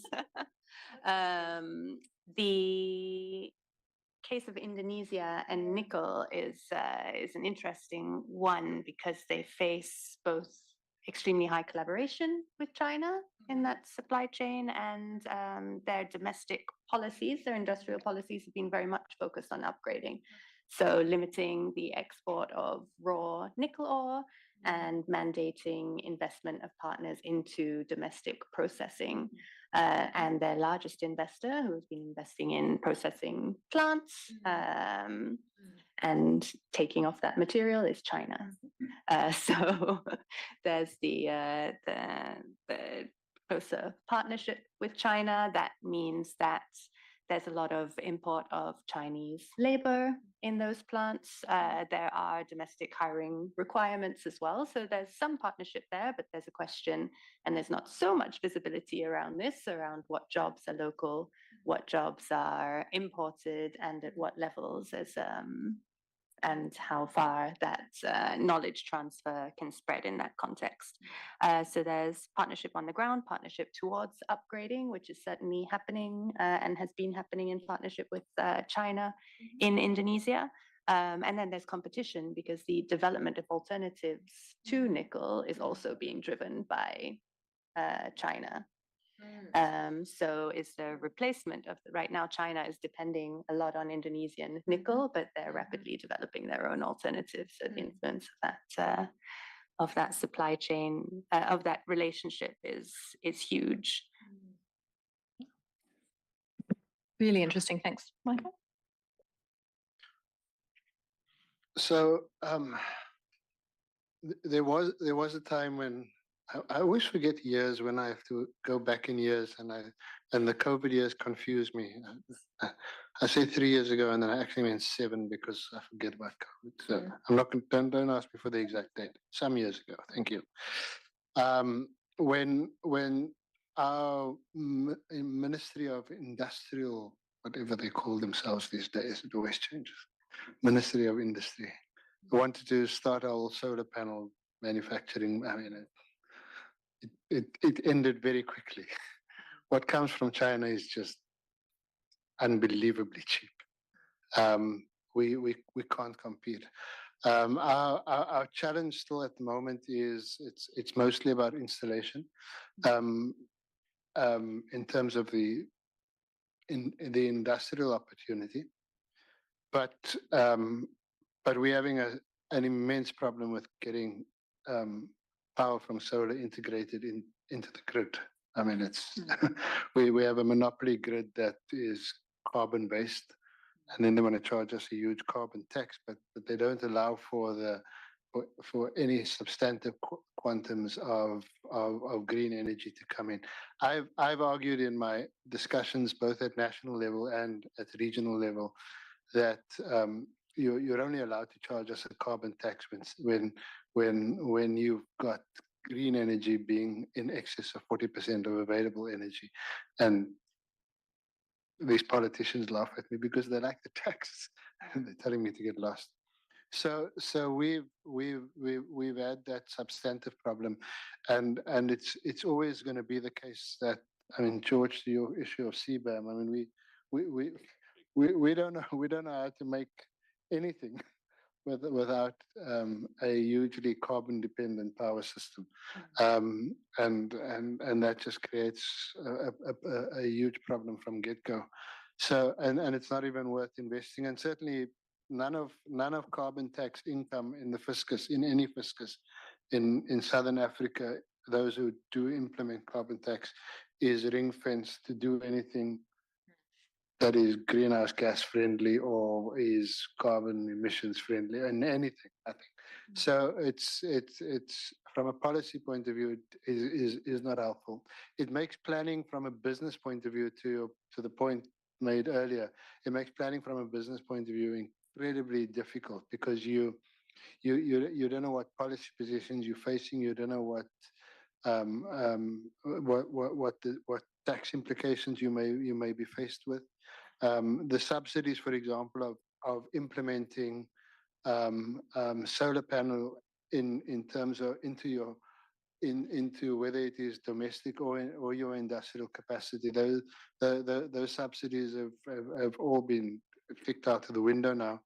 The case of Indonesia and nickel is an interesting one because they face both extremely high collaboration with China in that supply chain, and their domestic policies, their industrial policies have been very much focused on upgrading. So limiting the export of raw nickel ore and mandating investment of partners into domestic processing. And their largest investor, who has been investing in processing plants and taking off that material, is China. So there's the closer partnership with China. That means that there's a lot of import of Chinese labor in those plants. There are domestic hiring requirements as well. So there's some partnership there, but there's a question, and there's not so much visibility around this, around what jobs are local, what jobs are imported, and at what levels, and how far that knowledge transfer can spread in that context. So there's partnership on the ground, partnership towards upgrading, which is certainly happening and has been happening in partnership with China in Indonesia. And then there's competition because the development of alternatives to nickel is also being driven by China. So is the replacement of right now, China is depending a lot on Indonesian nickel, but they're rapidly developing their own alternatives. So the influence of that supply chain, of that relationship is huge. Really interesting. Thanks, Michael. So there was a time when I always forget years when I have to go back in years, and the COVID years confuse me. I say 3 years ago, and then I actually meant 7 because I forget about COVID. So I'm not going. Don't ask me for the exact date. Some years ago. Thank you. When our Ministry of Industrial, whatever they call themselves these days, it always changes. Ministry of Industry wanted to start our solar panel manufacturing. I mean, it ended very quickly. What comes from China is just unbelievably cheap. We can't compete. Our challenge still at the moment is it's mostly about installation. In terms of the industrial opportunity, but we're having an immense problem with getting power from solar integrated into the grid. I mean, it's we have a monopoly grid that is carbon based, and then they want to charge us a huge carbon tax, but they don't allow for any substantive quantums of green energy to come in. I've argued in my discussions both at national level and at regional level that you're only allowed to charge us a carbon tax when you've got green energy being in excess of 40% of available energy. And these politicians laugh at me because they like the tax and they're telling me to get lost. So we've had that substantive problem, and it's always going to be the case that, I mean, George, your issue of CBAM, I mean, we don't know how to make anything without a hugely carbon dependent power system, and that just creates a huge problem from get-go. So and it's not even worth investing, and certainly none of carbon tax income in the fiscus, in any fiscus in Southern Africa, those who do implement carbon tax, is ring-fenced to do anything that is greenhouse gas friendly or is carbon emissions friendly and anything, I think. So it's from a policy point of view, it is not helpful. It makes planning from a business point of view, to the point made earlier, it makes planning from a business point of view incredibly difficult, because you don't know what policy positions you're facing, you don't know what tax implications you may be faced with. The subsidies, for example, of implementing solar panel in terms of into whether it is domestic or your industrial capacity, those subsidies have all been kicked out of the window now,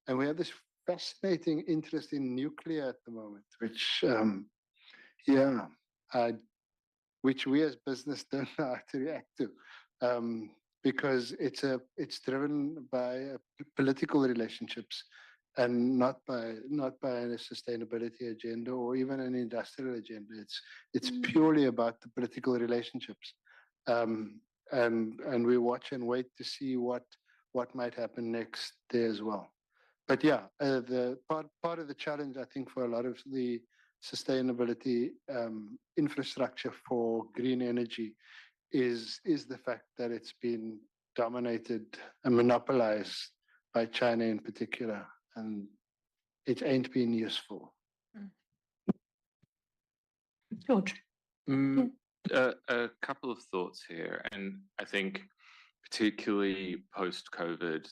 and we have this fascinating interest in nuclear at the moment, which which we as business don't know how to react to, because it's driven by political relationships and not by a sustainability agenda or even an industrial agenda. It's purely about the political relationships, and we watch and wait to see what might happen next there as well. But yeah, the part of the challenge, I think, for a lot of the sustainability infrastructure for green energy is the fact that it's been dominated and monopolized by China in particular, and it ain't been useful. George. A couple of thoughts here, and I think particularly post-COVID,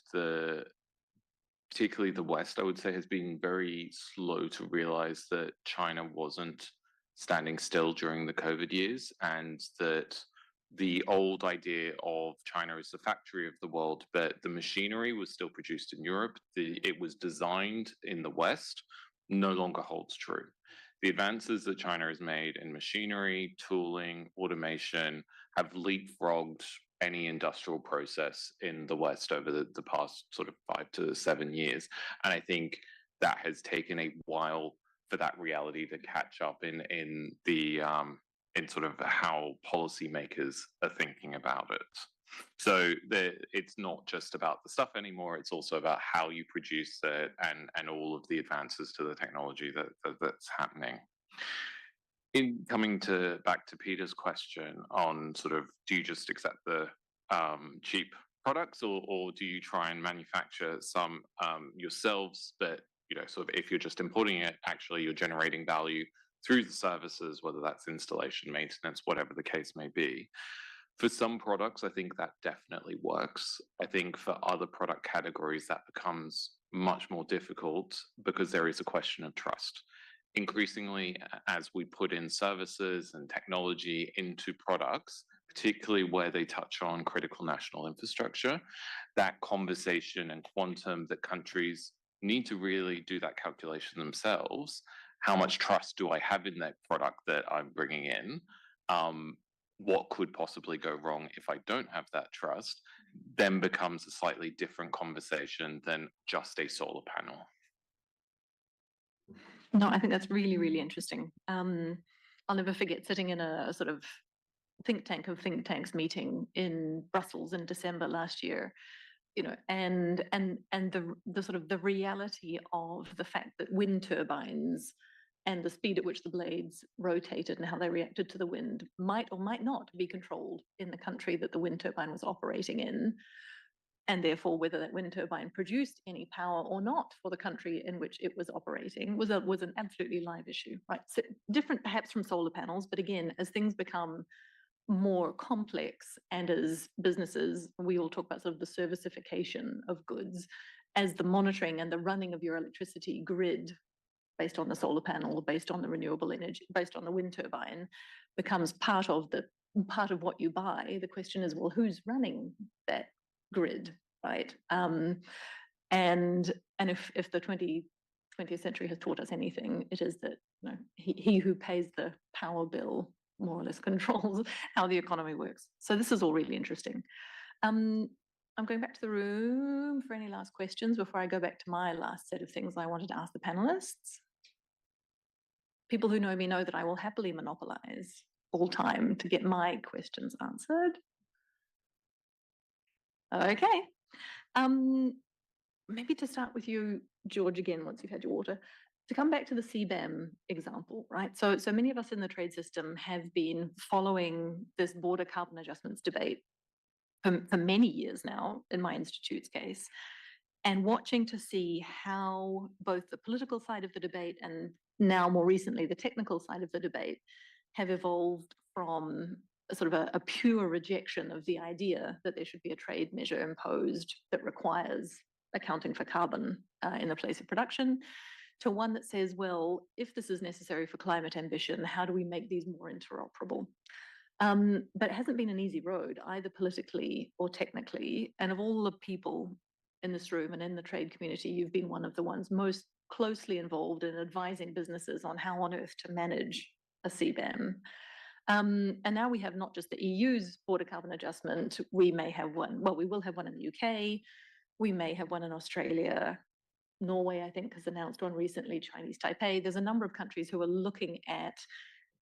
particularly the West, I would say, has been very slow to realize that China wasn't standing still during the COVID years, and that the old idea of China as the factory of the world, but the machinery was still produced in Europe, it was designed in the West, no longer holds true. The advances that China has made in machinery, tooling, automation have leapfrogged any industrial process in the West over the past sort of 5 to 7 years. And I think that has taken a while for that reality to catch up in sort of how policymakers are thinking about it. So it's not just about the stuff anymore, it's also about how you produce it and all of the advances to the technology that's happening. In coming back to Peter's question on sort of, do you just accept the cheap products, or do you try and manufacture some yourselves, but sort of if you're just importing it, actually you're generating value through the services, whether that's installation, maintenance, whatever the case may be. For some products, I think that definitely works. I think for other product categories, that becomes much more difficult because there is a question of trust. Increasingly, as we put in services and technology into products, particularly where they touch on critical national infrastructure, that conversation and quantum that countries need to really do that calculation themselves. How much trust do I have in that product that I'm bringing in? What could possibly go wrong if I don't have that trust, then becomes a slightly different conversation than just a solar panel. No, I think that's really, really interesting. I'll never forget sitting in a sort of think tank of think tanks meeting in Brussels in December last year, and the sort of the reality of the fact that wind turbines and the speed at which the blades rotated and how they reacted to the wind might or might not be controlled in the country that the wind turbine was operating in, and therefore whether that wind turbine produced any power or not for the country in which it was operating was an absolutely live issue, right? So different perhaps from solar panels, but again, as things become more complex and as businesses, we all talk about sort of the servicification of goods, as the monitoring and the running of your electricity grid based on the solar panel, based on the renewable energy, based on the wind turbine, becomes part of what you buy. The question is, well, who's running that grid, right? And if the 20th century has taught us anything, it is that he who pays the power bill more or less controls how the economy works. So this is all really interesting. I'm going back to the room for any last questions before I go back to my last set of things I wanted to ask the panelists. People who know me know that I will happily monopolize all time to get my questions answered. Okay. Maybe to start with you, George, again, once you've had your water, to come back to the CBAM example, right? So many of us in the trade system have been following this border carbon adjustments debate for many years now, in my institute's case, and watching to see how both the political side of the debate and now more recently the technical side of the debate have evolved from a sort of a pure rejection of the idea that there should be a trade measure imposed that requires accounting for carbon in the place of production, to one that says, well, if this is necessary for climate ambition, how do we make these more interoperable? But it hasn't been an easy road, either politically or technically. And of all the people in this room and in the trade community, you've been one of the ones most closely involved in advising businesses on how on earth to manage a CBAM. And now we have not just the EU's border carbon adjustment, we may have one, well, we will have one in the UK, we may have one in Australia. Norway, I think, has announced one recently, Chinese Taipei. There's a number of countries who are looking at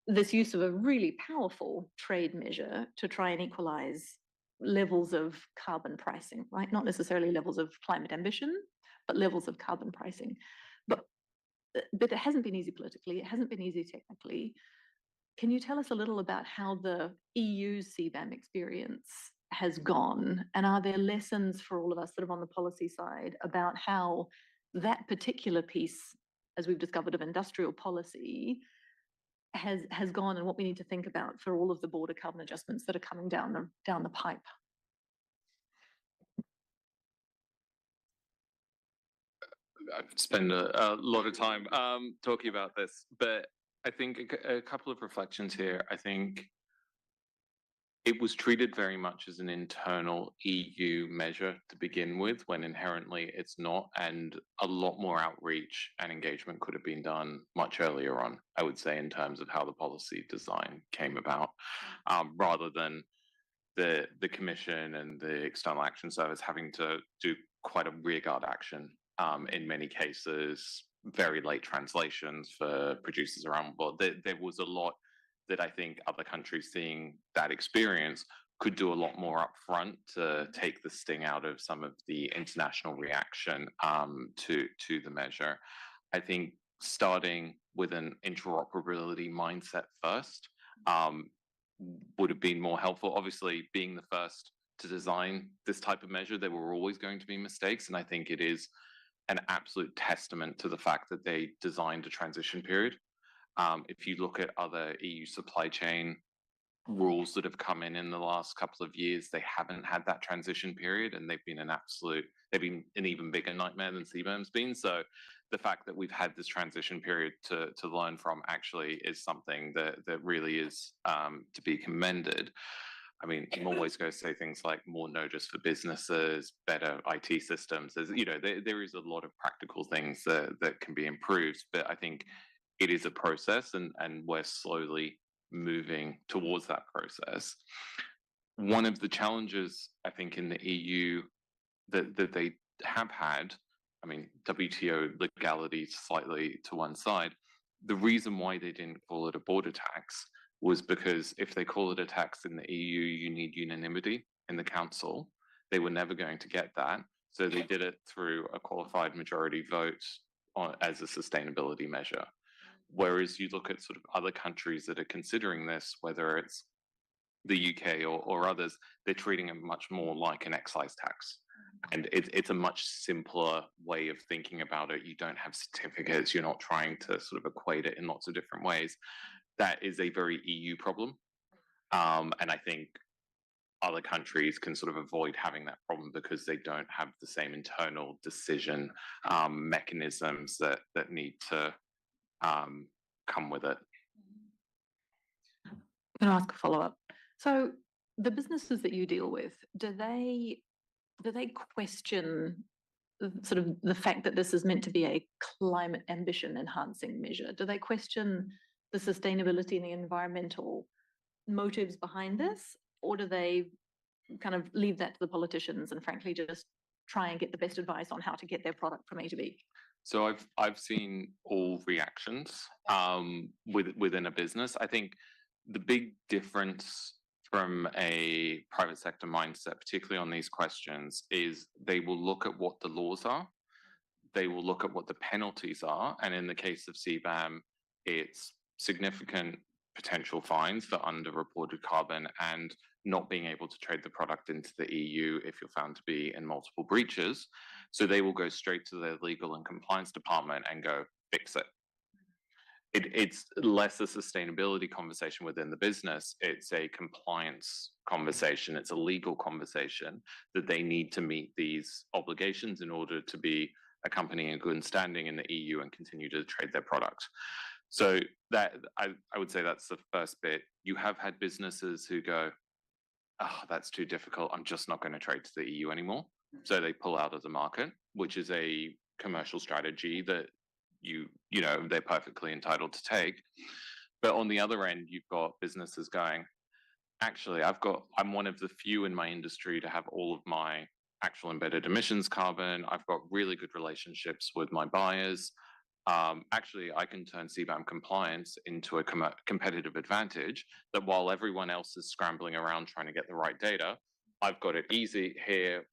this use of a really powerful trade measure to try and equalize levels of carbon pricing, right? Not necessarily levels of climate ambition, but levels of carbon pricing. But it hasn't been easy politically, it hasn't been easy technically. Can you tell us a little about how the EU's CBAM experience has gone? And are there lessons for all of us sort of on the policy side about how that particular piece, as we've discovered, of industrial policy has gone, and what we need to think about for all of the border carbon adjustments that are coming down the pipe? I've spent a lot of time talking about this, but I think a couple of reflections here. I think it was treated very much as an internal EU measure to begin with, when inherently it's not, and a lot more outreach and engagement could have been done much earlier on, I would say, in terms of how the policy design came about, rather than the Commission and the External Action Service having to do quite a rearguard action, in many cases, very late translations for producers around the world. There was a lot that I think other countries seeing that experience could do a lot more upfront to take the sting out of some of the international reaction to the measure. I think starting with an interoperability mindset first would have been more helpful. Obviously, being the first to design this type of measure, there were always going to be mistakes, and I think it is an absolute testament to the fact that they designed a transition period. If you look at other EU supply chain rules that have come in the last couple of years, they haven't had that transition period, and they've been an even bigger nightmare than CBAM's been. So the fact that we've had this transition period to learn from actually is something that really is to be commended. I mean, I'm always going to say things like more notice for businesses, better IT systems. There's, there is a lot of practical things that can be improved, but I think it is a process, and we're slowly moving towards that process. One of the challenges, I think, in the EU that they have had, I mean, WTO legality slightly to one side, the reason why they didn't call it a border tax was because if they call it a tax in the EU, you need unanimity in the Council. They were never going to get that. So they did it through a qualified majority vote as a sustainability measure. Whereas you look at sort of other countries that are considering this, whether it's the UK or others, they're treating it much more like an excise tax. And it's a much simpler way of thinking about it. You don't have certificates. You're not trying to sort of equate it in lots of different ways. That is a very EU problem. And I think other countries can sort of avoid having that problem because they don't have the same internal decision mechanisms that need to come with it. I'm going to ask a follow-up. So the businesses that you deal with, do they question sort of the fact that this is meant to be a climate ambition enhancing measure? Do they question the sustainability and the environmental motives behind this, or do they kind of leave that to the politicians and frankly just try and get the best advice on how to get their product from A to B? So I've seen all reactions within a business. I think the big difference from a private sector mindset, particularly on these questions, is they will look at what the laws are, they will look at what the penalties are, and in the case of CBAM, it's significant potential fines for underreported carbon and not being able to trade the product into the EU if you're found to be in multiple breaches. So they will go straight to their legal and compliance department and go, fix it. It's less a sustainability conversation within the business. It's a compliance conversation. It's a legal conversation that they need to meet these obligations in order to be a company in good standing in the EU and continue to trade their products. So that I would say that's the first bit. You have had businesses who go, oh, that's too difficult. I'm just not going to trade to the EU anymore. So they pull out of the market, which is a commercial strategy that you know, they're perfectly entitled to take. But on the other end, you've got businesses going, actually, I'm one of the few in my industry to have all of my actual embedded emissions carbon. I've got really good relationships with my buyers. Actually, I can turn CBAM compliance into a competitive advantage that while everyone else is scrambling around trying to get the right data, I've got it easy here.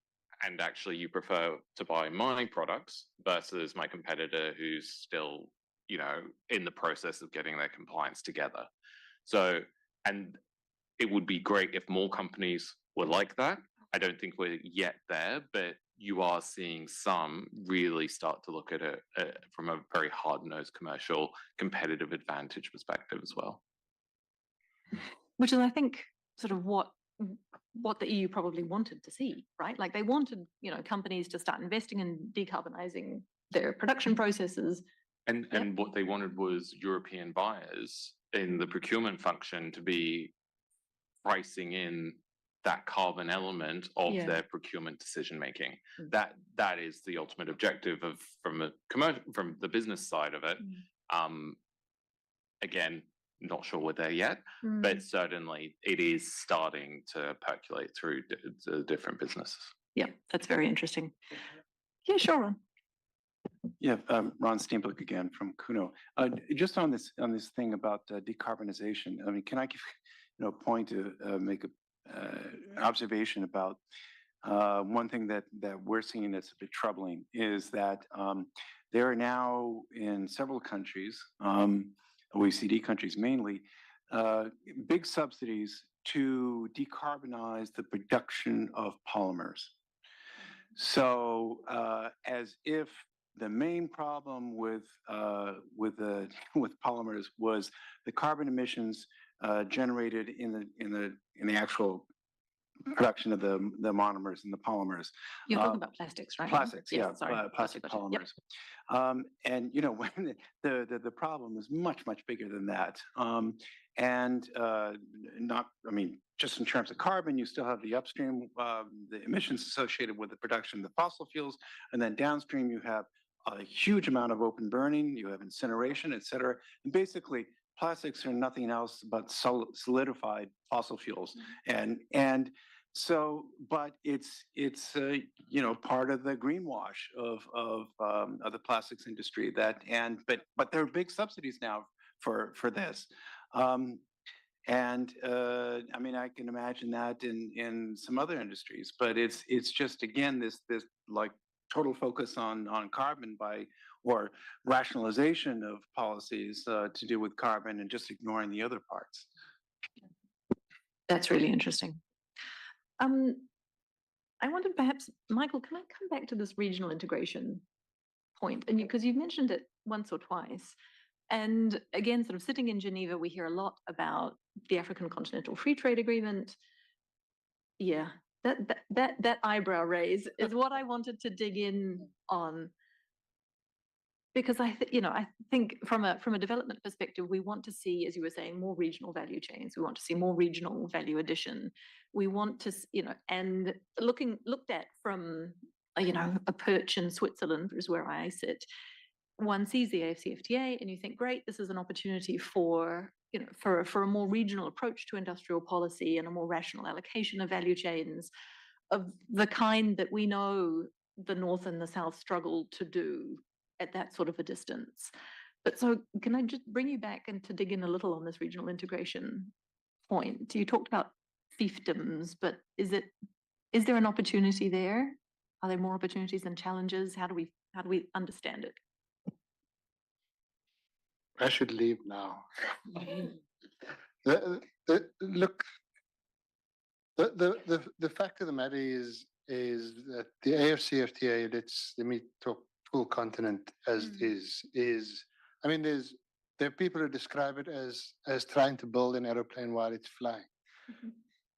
And actually you prefer to buy my products versus my competitor who's still, you know, in the process of getting their compliance together. So, and it would be great if more companies were like that. I don't think we're yet there, but you are seeing some really start to look at it from a very hard-nosed commercial competitive advantage perspective as well. Which is, I think, sort of what the EU probably wanted to see, right? Like they wanted, you know, companies to start investing in decarbonizing their production processes. And what they wanted was European buyers in the procurement function to be pricing in that carbon element of their procurement decision making. That is the ultimate objective of from the business side of it. Again, not sure we're there yet, but certainly it is starting to percolate through the different businesses. Yeah, that's very interesting. Yeah, sure, Ron. Yeah, Ron Steenbeck again from Kuno. Just on this thing about decarbonization. I mean, can I give a point to make an observation about one thing that we're seeing that's a bit troubling is that there are now in several countries, OECD countries mainly, big subsidies to decarbonize the production of polymers. So as if the main problem with polymers was the carbon emissions generated in the actual production of the monomers and the polymers. You're talking about plastics, right? Plastics, yes, yeah, sorry. plastic polymers. Yep. And you know, when the problem is much bigger than that. I mean, just in terms of carbon, you still have the upstream, the emissions associated with the production of the fossil fuels, and then downstream you have a huge amount of open burning, you have incineration, et cetera. And basically, plastics are nothing else but solidified fossil fuels, and so, but it's you know, part of the greenwash of the plastics industry but there are big subsidies now for this, and I mean I can imagine that in some other industries, but it's just again this like total focus on carbon or rationalization of policies to do with carbon and just ignoring the other parts. That's really interesting. I wondered perhaps, Michael, can I come back to this regional integration point? And because you've mentioned it once or twice. And again, sort of sitting in Geneva, we hear a lot about the African Continental Free Trade Agreement. Yeah, that eyebrow raise is what I wanted to dig in on. Because I think from a development perspective, we want to see, as you were saying, more regional value chains. We want to see more regional value addition. We want to, and looked at from, a perch in Switzerland, is where I sit. One sees the AFCFTA and you think, great, this is an opportunity for a more regional approach to industrial policy and a more rational allocation of value chains of the kind that we know the North and the South struggle to do at that sort of a distance. But so can I just bring you back and to dig in a little on this regional integration point? You talked about fiefdoms, but is there an opportunity there? Are there more opportunities than challenges? How do we understand it? I should leave now. Look, the fact of the matter is that the AFCFTA, let me talk full continent as is. I mean, there are people who describe it as trying to build an aeroplane while it's flying.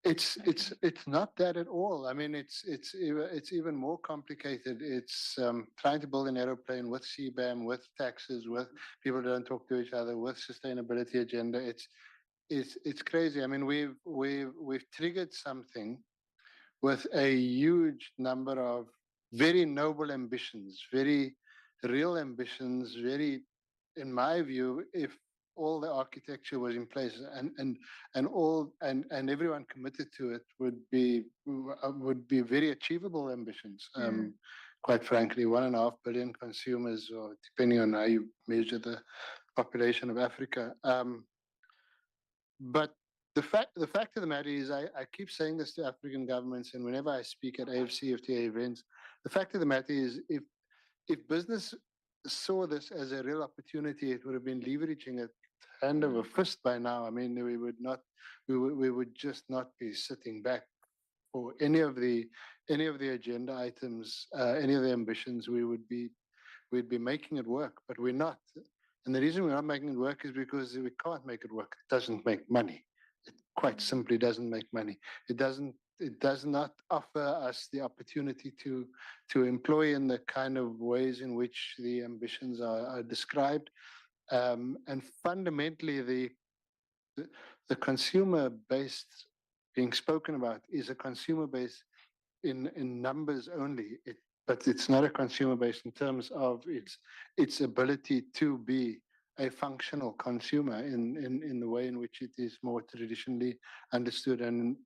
It's not that at all. I mean, it's even more complicated. It's trying to build an aeroplane with CBAM, with taxes, with people who don't talk to each other, with sustainability agenda. It's crazy. I mean, we've triggered something with a huge number of very noble ambitions, very real ambitions, very, in my view, if all the architecture was in place and everyone committed to it would be very achievable ambitions. Quite frankly, 1.5 billion consumers, or depending on how you measure the population of Africa. But the fact of the matter is, I keep saying this to African governments, and whenever I speak at AFCFTA events, the fact of the matter is, if business saw this as a real opportunity, it would have been leveraging it hand over fist by now. I mean, we would just not be sitting back for any of the agenda items, any of the ambitions. We'd be making it work, but we're not. And the reason we're not making it work is because we can't make it work. It doesn't make money. It quite simply doesn't make money. It does not offer us the opportunity to employ in the kind of ways in which the ambitions are described. And fundamentally, the consumer base being spoken about is a consumer base in numbers only. But it's not a consumer base in terms of its ability to be a functional consumer in the way in which it is more traditionally understood. And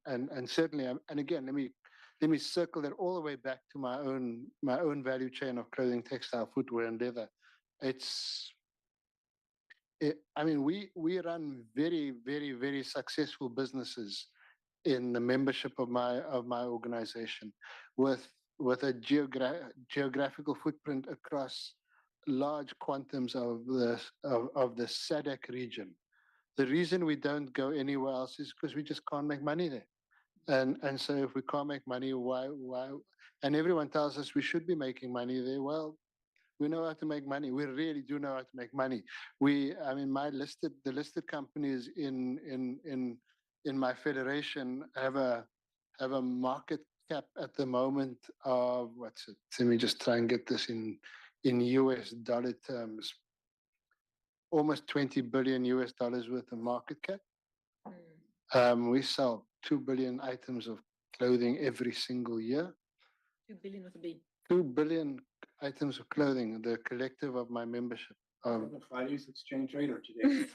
certainly, and again, let me circle that all the way back to my own value chain of clothing, textile, footwear, and leather. I mean, we run very, very, very successful businesses in the membership of my organization with a geographical footprint across large quantums of the SADC region. The reason we don't go anywhere else is because we just can't make money there. And so if we can't make money, why? And everyone tells us we should be making money there. Well, we know how to make money. We really do know how to make money. I mean, the listed companies in my federation have a market cap at the moment of, what's it? Let me just try and get this in US dollar terms. Almost $20 billion US worth of market cap. We sell 2 billion items of clothing every single year. 2 billion with a B. 2 billion items of clothing, the collective of my membership. Friday's exchange rate or today?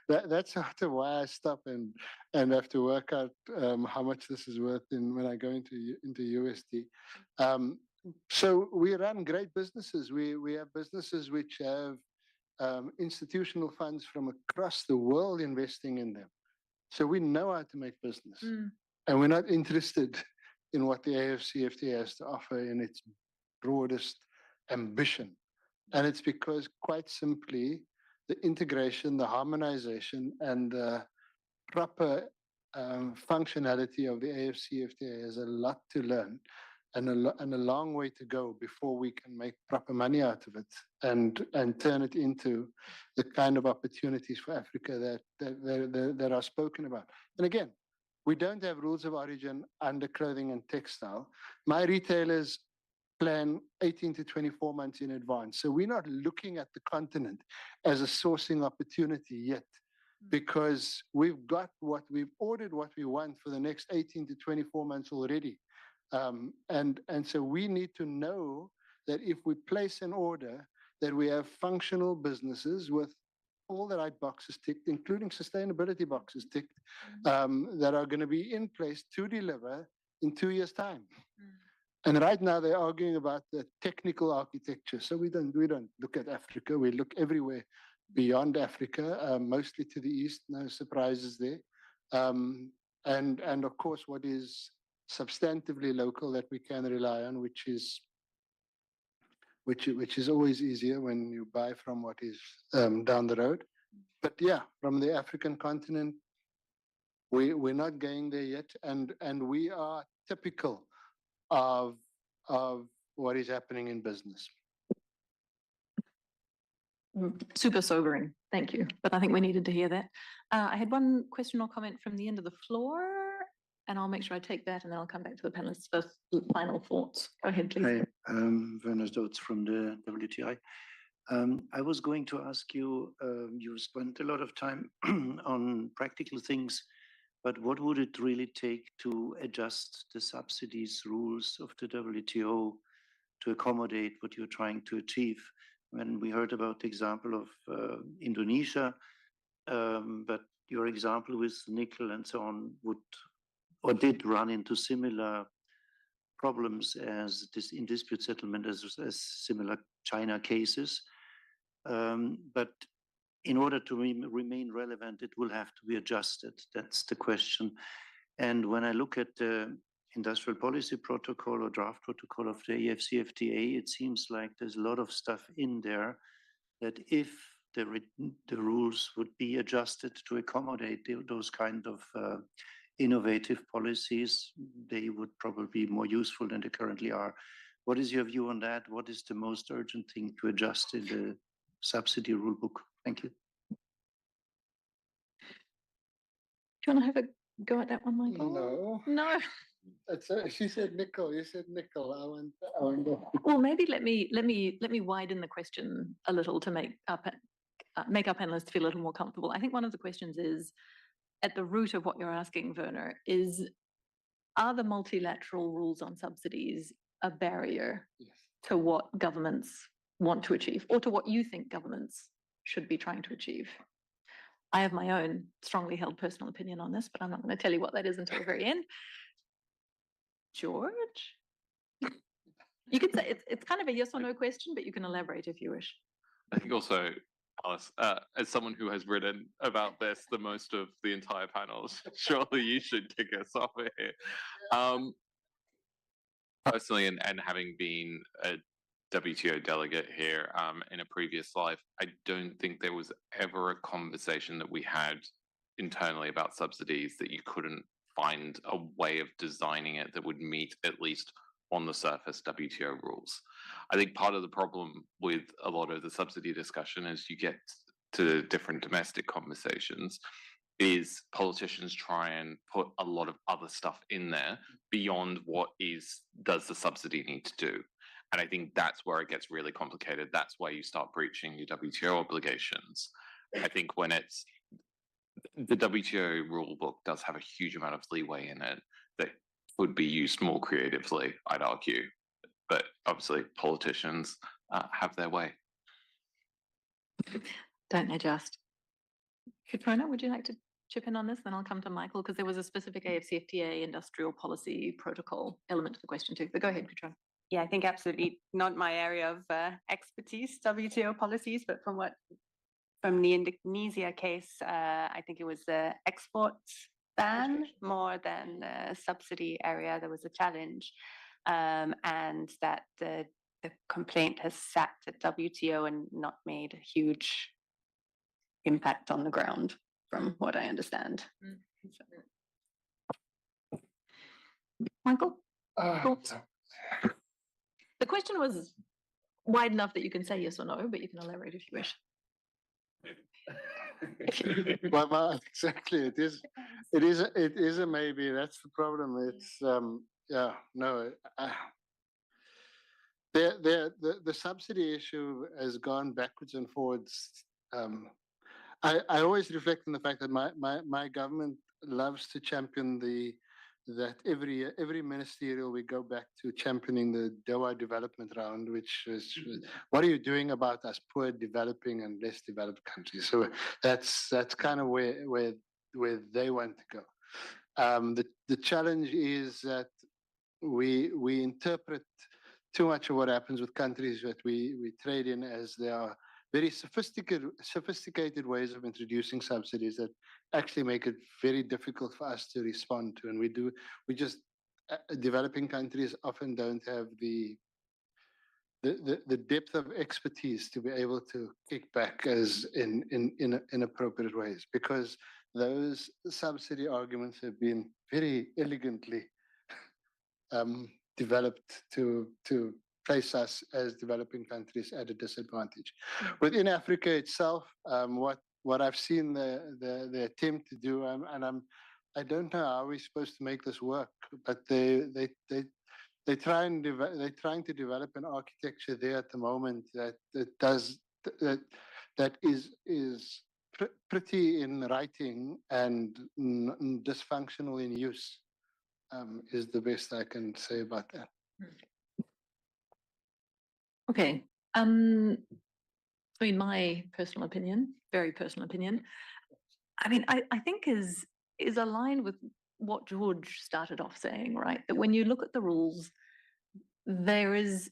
That's after why I stop and have to work out how much this is worth when I go into USD. So we run great businesses. We have businesses which have institutional funds from across the world investing in them. So we know how to make business, and we're not interested in what the AFCFTA has to offer in its broadest ambition. And it's because, quite simply, the integration, the harmonization, and the proper functionality of the AFCFTA has a lot to learn and a long way to go before we can make proper money out of it and turn it into the kind of opportunities for Africa that are spoken about. And again, we don't have rules of origin under clothing and textile. My retailers plan 18 to 24 months in advance. So we're not looking at the continent as a sourcing opportunity yet, because we've ordered what we want for the next 18 to 24 months already. And so we need to know that if we place an order, that we have functional businesses with all the right boxes ticked, including sustainability boxes ticked, that are going to be in place to deliver in 2 years' time. And right now they're arguing about the technical architecture. So we don't look at Africa. We look everywhere beyond Africa, mostly to the east. No surprises there. and of course, what is substantively local that we can rely on, which is always easier when you buy from what is down the road. But yeah, from the African continent, we're not going there yet, and we are typical of what is happening in business. Super sobering, thank you. But I think we needed to hear that. I had one question or comment from the end of the floor, and I'll make sure I take that, and then I'll come back to the panelists for final thoughts. Go ahead, please. Hi, Werner Stotz from the WTI. I was going to ask you, you spent a lot of time on practical things, but what would it really take to adjust the subsidies rules of the WTO to accommodate what you're trying to achieve? When we heard about the example of Indonesia, but your example with nickel and so on would or did run into similar problems as this in dispute settlement as similar China cases. But in order to remain relevant, it will have to be adjusted. That's the question. And when I look at the industrial policy protocol or draft protocol of the AFCFTA, it seems like there's a lot of stuff in there that if the rules would be adjusted to accommodate those kind of innovative policies, they would probably be more useful than they currently are. What is your view on that? What is the most urgent thing to adjust in the subsidy rule book? Thank you. Do you want to have a go at that one, Michael? No. No. She said nickel. You said nickel. I wonder. Well, maybe let me widen the question a little to make our panelists feel a little more comfortable. I think one of the questions is, at the root of what you're asking, Werner, is are the multilateral rules on subsidies a barrier to what governments want to achieve, or to what you think governments should be trying to achieve? I have my own strongly held personal opinion on this, but I'm not going to tell you what that is until the very end. George? You could say it's kind of a yes or no question, but you can elaborate if you wish. I think also, Alice, as someone who has written about this the most of the entire panel, surely you should kick us off here. Personally, and having been a WTO delegate here in a previous life, I don't think there was ever a conversation that we had internally about subsidies that you couldn't find a way of designing it that would meet, at least on the surface, WTO rules. I think part of the problem with a lot of the subsidy discussion is you get to different domestic conversations is politicians try and put a lot of other stuff in there beyond what does the subsidy need to do. And I think that's where it gets really complicated. That's where you start breaching your WTO obligations. I think when the WTO rule book does have a huge amount of leeway in it that could be used more creatively, I'd argue. But obviously politicians have their way. Don't they just? Kitrhona, would you like to chip in on this? Then I'll come to Michael, because there was a specific AFCFTA industrial policy protocol element to the question too. But go ahead, Kitrhona. Yeah, I think absolutely not my area of expertise, WTO policies, but from the Indonesia case, I think it was the export ban more than the subsidy area. There was a challenge, and that the complaint has sat at WTO and not made a huge impact on the ground, from what I understand. Michael, thoughts? The question was wide enough that you can say yes or no, but you can elaborate if you wish. Well, exactly. It is a maybe. That's the problem. It's yeah, no. The subsidy issue has gone backwards and forwards. I always reflect on the fact that my government loves to champion that every ministerial we go back to championing the Doha development round, which is what are you doing about us poor developing and less developed countries? So that's kind of where they want to go. The challenge is that we interpret too much of what happens with countries that we trade in as they are very sophisticated ways of introducing subsidies that actually make it very difficult for us to respond to. And we just, developing countries often don't have the depth of expertise to be able to kick back as in appropriate ways, because those subsidy arguments have been very elegantly developed to place us as developing countries at a disadvantage. Within Africa itself, what I've seen the attempt to do, I don't know how we're supposed to make this work, but they're trying to develop an architecture there at the moment that is pretty in writing and dysfunctional in use, is the best I can say about that. Okay. I mean, my personal opinion, very personal opinion, I mean, I think is aligned with what George started off saying, right? That when you look at the rules, there is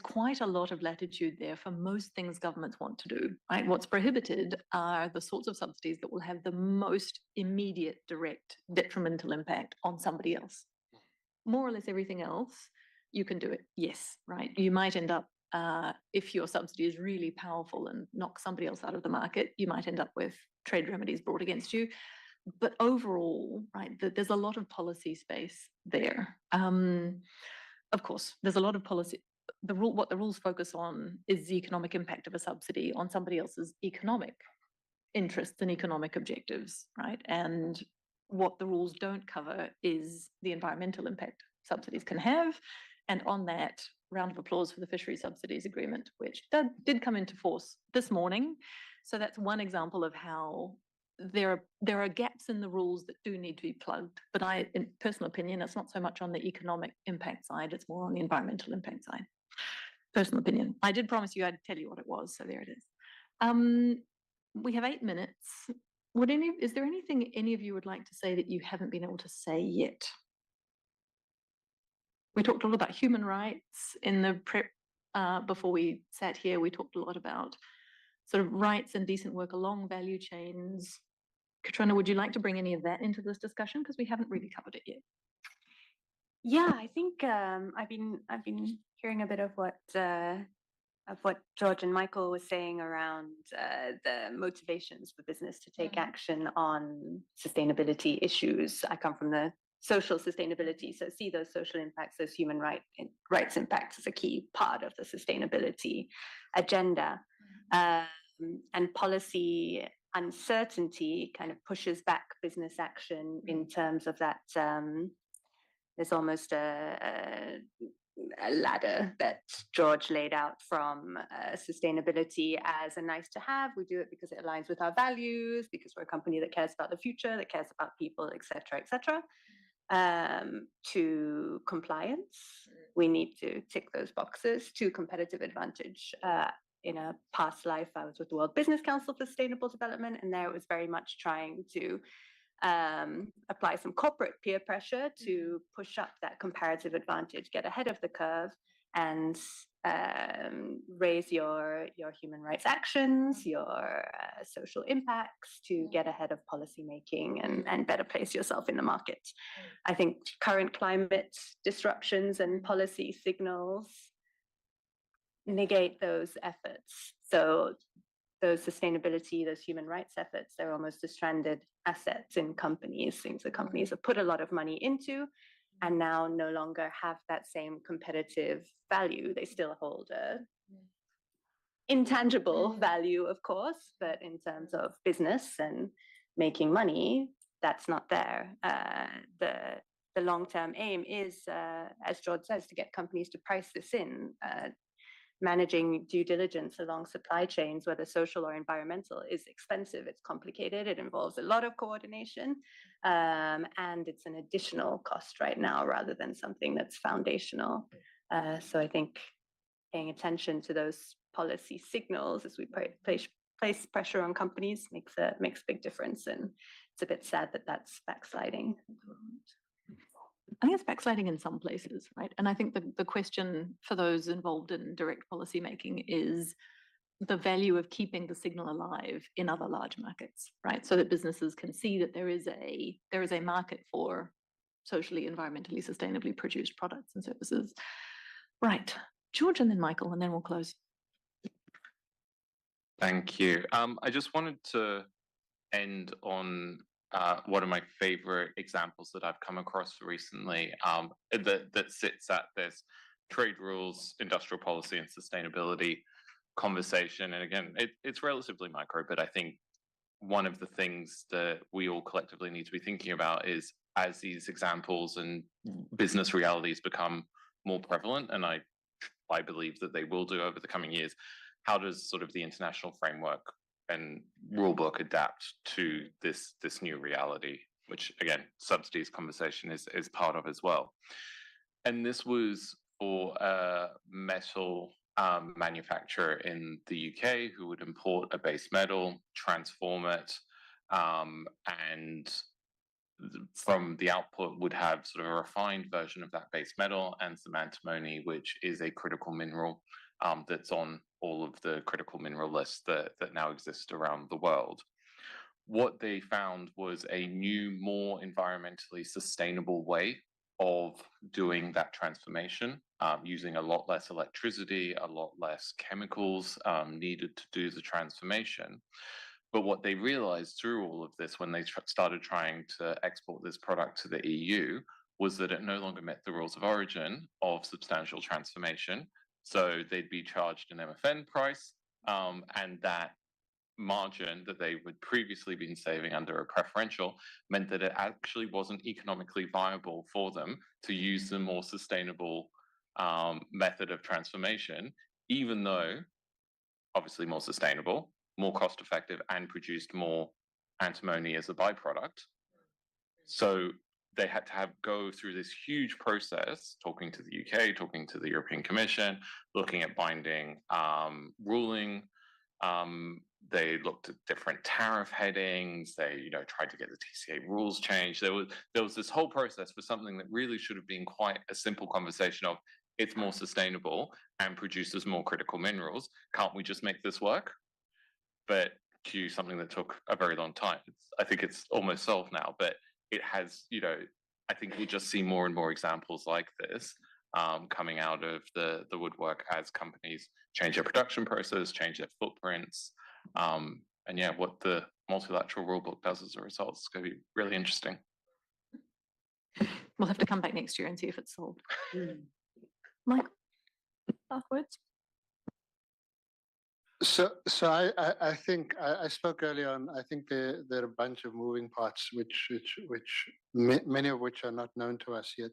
quite a lot of latitude there for most things governments want to do, right? What's prohibited are the sorts of subsidies that will have the most immediate, direct, detrimental impact on somebody else. More or less everything else, you can do it, yes, right? You might end up, if your subsidy is really powerful and knocks somebody else out of the market, you might end up with trade remedies brought against you. But overall, right, there's a lot of policy space there. Of course, there's a lot of policy. What the rules focus on is the economic impact of a subsidy on somebody else's economic interests and economic objectives, right? And what the rules don't cover is the environmental impact subsidies can have. And on that, round of applause for the fishery subsidies agreement, which did come into force this morning. So that's one example of how there are gaps in the rules that do need to be plugged. But in personal opinion, it's not so much on the economic impact side, it's more on the environmental impact side. Personal opinion. I did promise you I'd tell you what it was, so there it is. We have 8 minutes. Is there anything any of you would like to say that you haven't been able to say yet? We talked a lot about human rights in the prep before we sat here. We talked a lot about sort of rights and decent work along value chains. Kitrhona, would you like to bring any of that into this discussion? Because we haven't really covered it yet. Yeah, I think I've been hearing a bit of what George and Michael was saying around the motivations for business to take action on sustainability issues. I come from the social sustainability, so see those social impacts, those human rights impacts as a key part of the sustainability agenda. And policy uncertainty kind of pushes back business action in terms of that. There's almost a ladder that George laid out from sustainability as a nice to have. We do it because it aligns with our values, because we're a company that cares about the future, that cares about people, et cetera, to compliance. We need to tick those boxes. To competitive advantage. In a past life, I was with the World Business Council for Sustainable Development, and there it was very much trying to apply some corporate peer pressure to push up that comparative advantage, get ahead of the curve, and raise your human rights actions, your social impacts to get ahead of policy making and better place yourself in the market. I think current climate disruptions and policy signals negate those efforts. So those sustainability, those human rights efforts, they're almost a stranded assets in companies, things that companies have put a lot of money into and now no longer have that same competitive value. They still hold a intangible value, of course, but in terms of business and making money, that's not there. The long-term aim is, as George says, to get companies to price this in. Managing due diligence along supply chains, whether social or environmental, is expensive, it's complicated, it involves a lot of coordination, and it's an additional cost right now rather than something that's foundational. So I think paying attention to those policy signals as we place pressure on companies makes a big difference, and it's a bit sad that that's backsliding. I think it's backsliding in some places, right? And I think the question for those involved in direct policy making is, the value of keeping the signal alive in other large markets, right? So that businesses can see that there is a market for socially, environmentally, sustainably produced products and services. Right, George and then Michael, and then we'll close. Thank you. I just wanted to end on one of my favorite examples that I've come across recently that sits at this trade rules, industrial policy, and sustainability conversation. And again, it's relatively micro, but I think one of the things that we all collectively need to be thinking about is as these examples and business realities become more prevalent, and I believe that they will do over the coming years, how does sort of the international framework and rulebook adapt to this new reality, which again, subsidies conversation is part of as well. And this was for a metal manufacturer in the UK who would import a base metal, transform it, and from the output would have sort of a refined version of that base metal and some antimony, which is a critical mineral that's on all of the critical mineral lists that now exist around the world. What they found was a new, more environmentally sustainable way of doing that transformation, using a lot less electricity, a lot less chemicals needed to do the transformation. But what they realized through all of this when they started trying to export this product to the EU was that it no longer met the rules of origin of substantial transformation. So they'd be charged an MFN price, and that margin that they would previously been saving under a preferential meant that it actually wasn't economically viable for them to use the more sustainable method of transformation, even though obviously more sustainable, more cost effective, and produced more antimony as a byproduct. So they had to go through this huge process, talking to the UK, talking to the European Commission, looking at binding ruling. They looked at different tariff headings. They, tried to get the TCA rules changed. There was this whole process for something that really should have been quite a simple conversation of it's more sustainable and produces more critical minerals. Can't we just make this work? But to something that took a very long time. I think it's almost solved now, but it has, I think we'll just see more and more examples like this coming out of the woodwork as companies change their production process, change their footprints. And yeah, what the multilateral rulebook does as a result is going to be really interesting. We'll have to come back next year and see if it's solved. Mike, afterwards. So I think I spoke earlier on. I think there are a bunch of moving parts, which many of which are not known to us yet.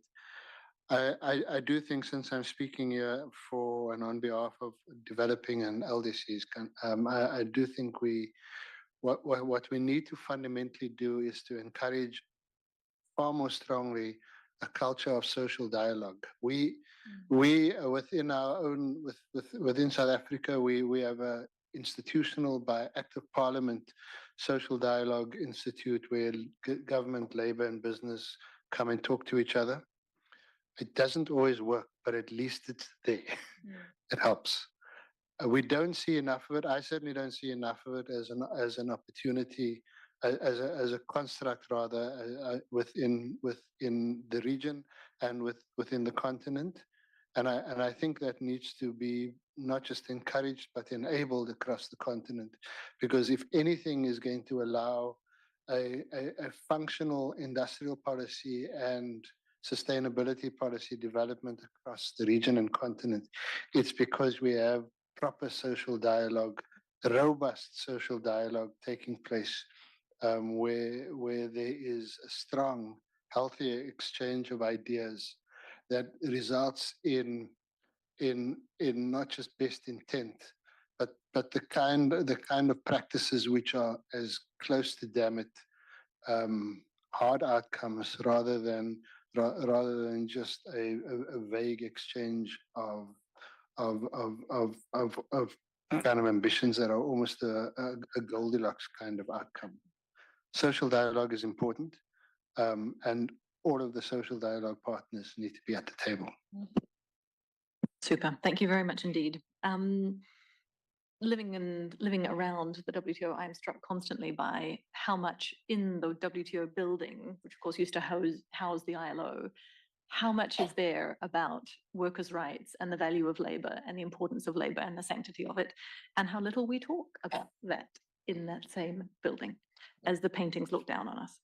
I do think, since I'm speaking here for and on behalf of developing and LDCs, I do think what we need to fundamentally do is to encourage far more strongly a culture of social dialogue. We within our own within South Africa, we have a institutional by act of parliament social dialogue institute where government, labor, and business come and talk to each other. It doesn't always work, but at least it's there. It helps. We don't see enough of it. I certainly don't see enough of it as an opportunity, as a construct rather, within the region and within the continent. And I think that needs to be not just encouraged but enabled across the continent, because if anything is going to allow a functional industrial policy and sustainability policy development across the region and continent, it's because we have proper social dialogue, robust social dialogue taking place, where there is a strong, healthy exchange of ideas that results in not just best intent, but the kind of practices which are as close to, damn it, hard outcomes rather than just a vague exchange of kind of ambitions that are almost a Goldilocks kind of outcome. Social dialogue is important, and all of the social dialogue partners need to be at the table. Super. Thank you very much indeed. living around the WTO, I'm struck constantly by how much in the WTO building, which of course used to house the ILO, how much is there about workers' rights and the value of labor and the importance of labor and the sanctity of it, and how little we talk about that in that same building as the paintings look down on us.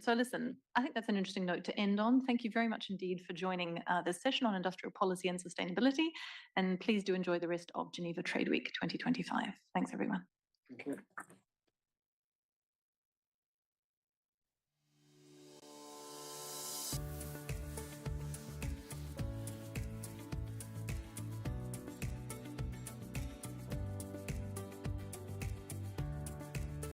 So listen, I think that's an interesting note to end on. Thank you very much indeed for joining this session on industrial policy and sustainability. And please do enjoy the rest of Geneva Trade Week 2025. Thanks, everyone. Thank you.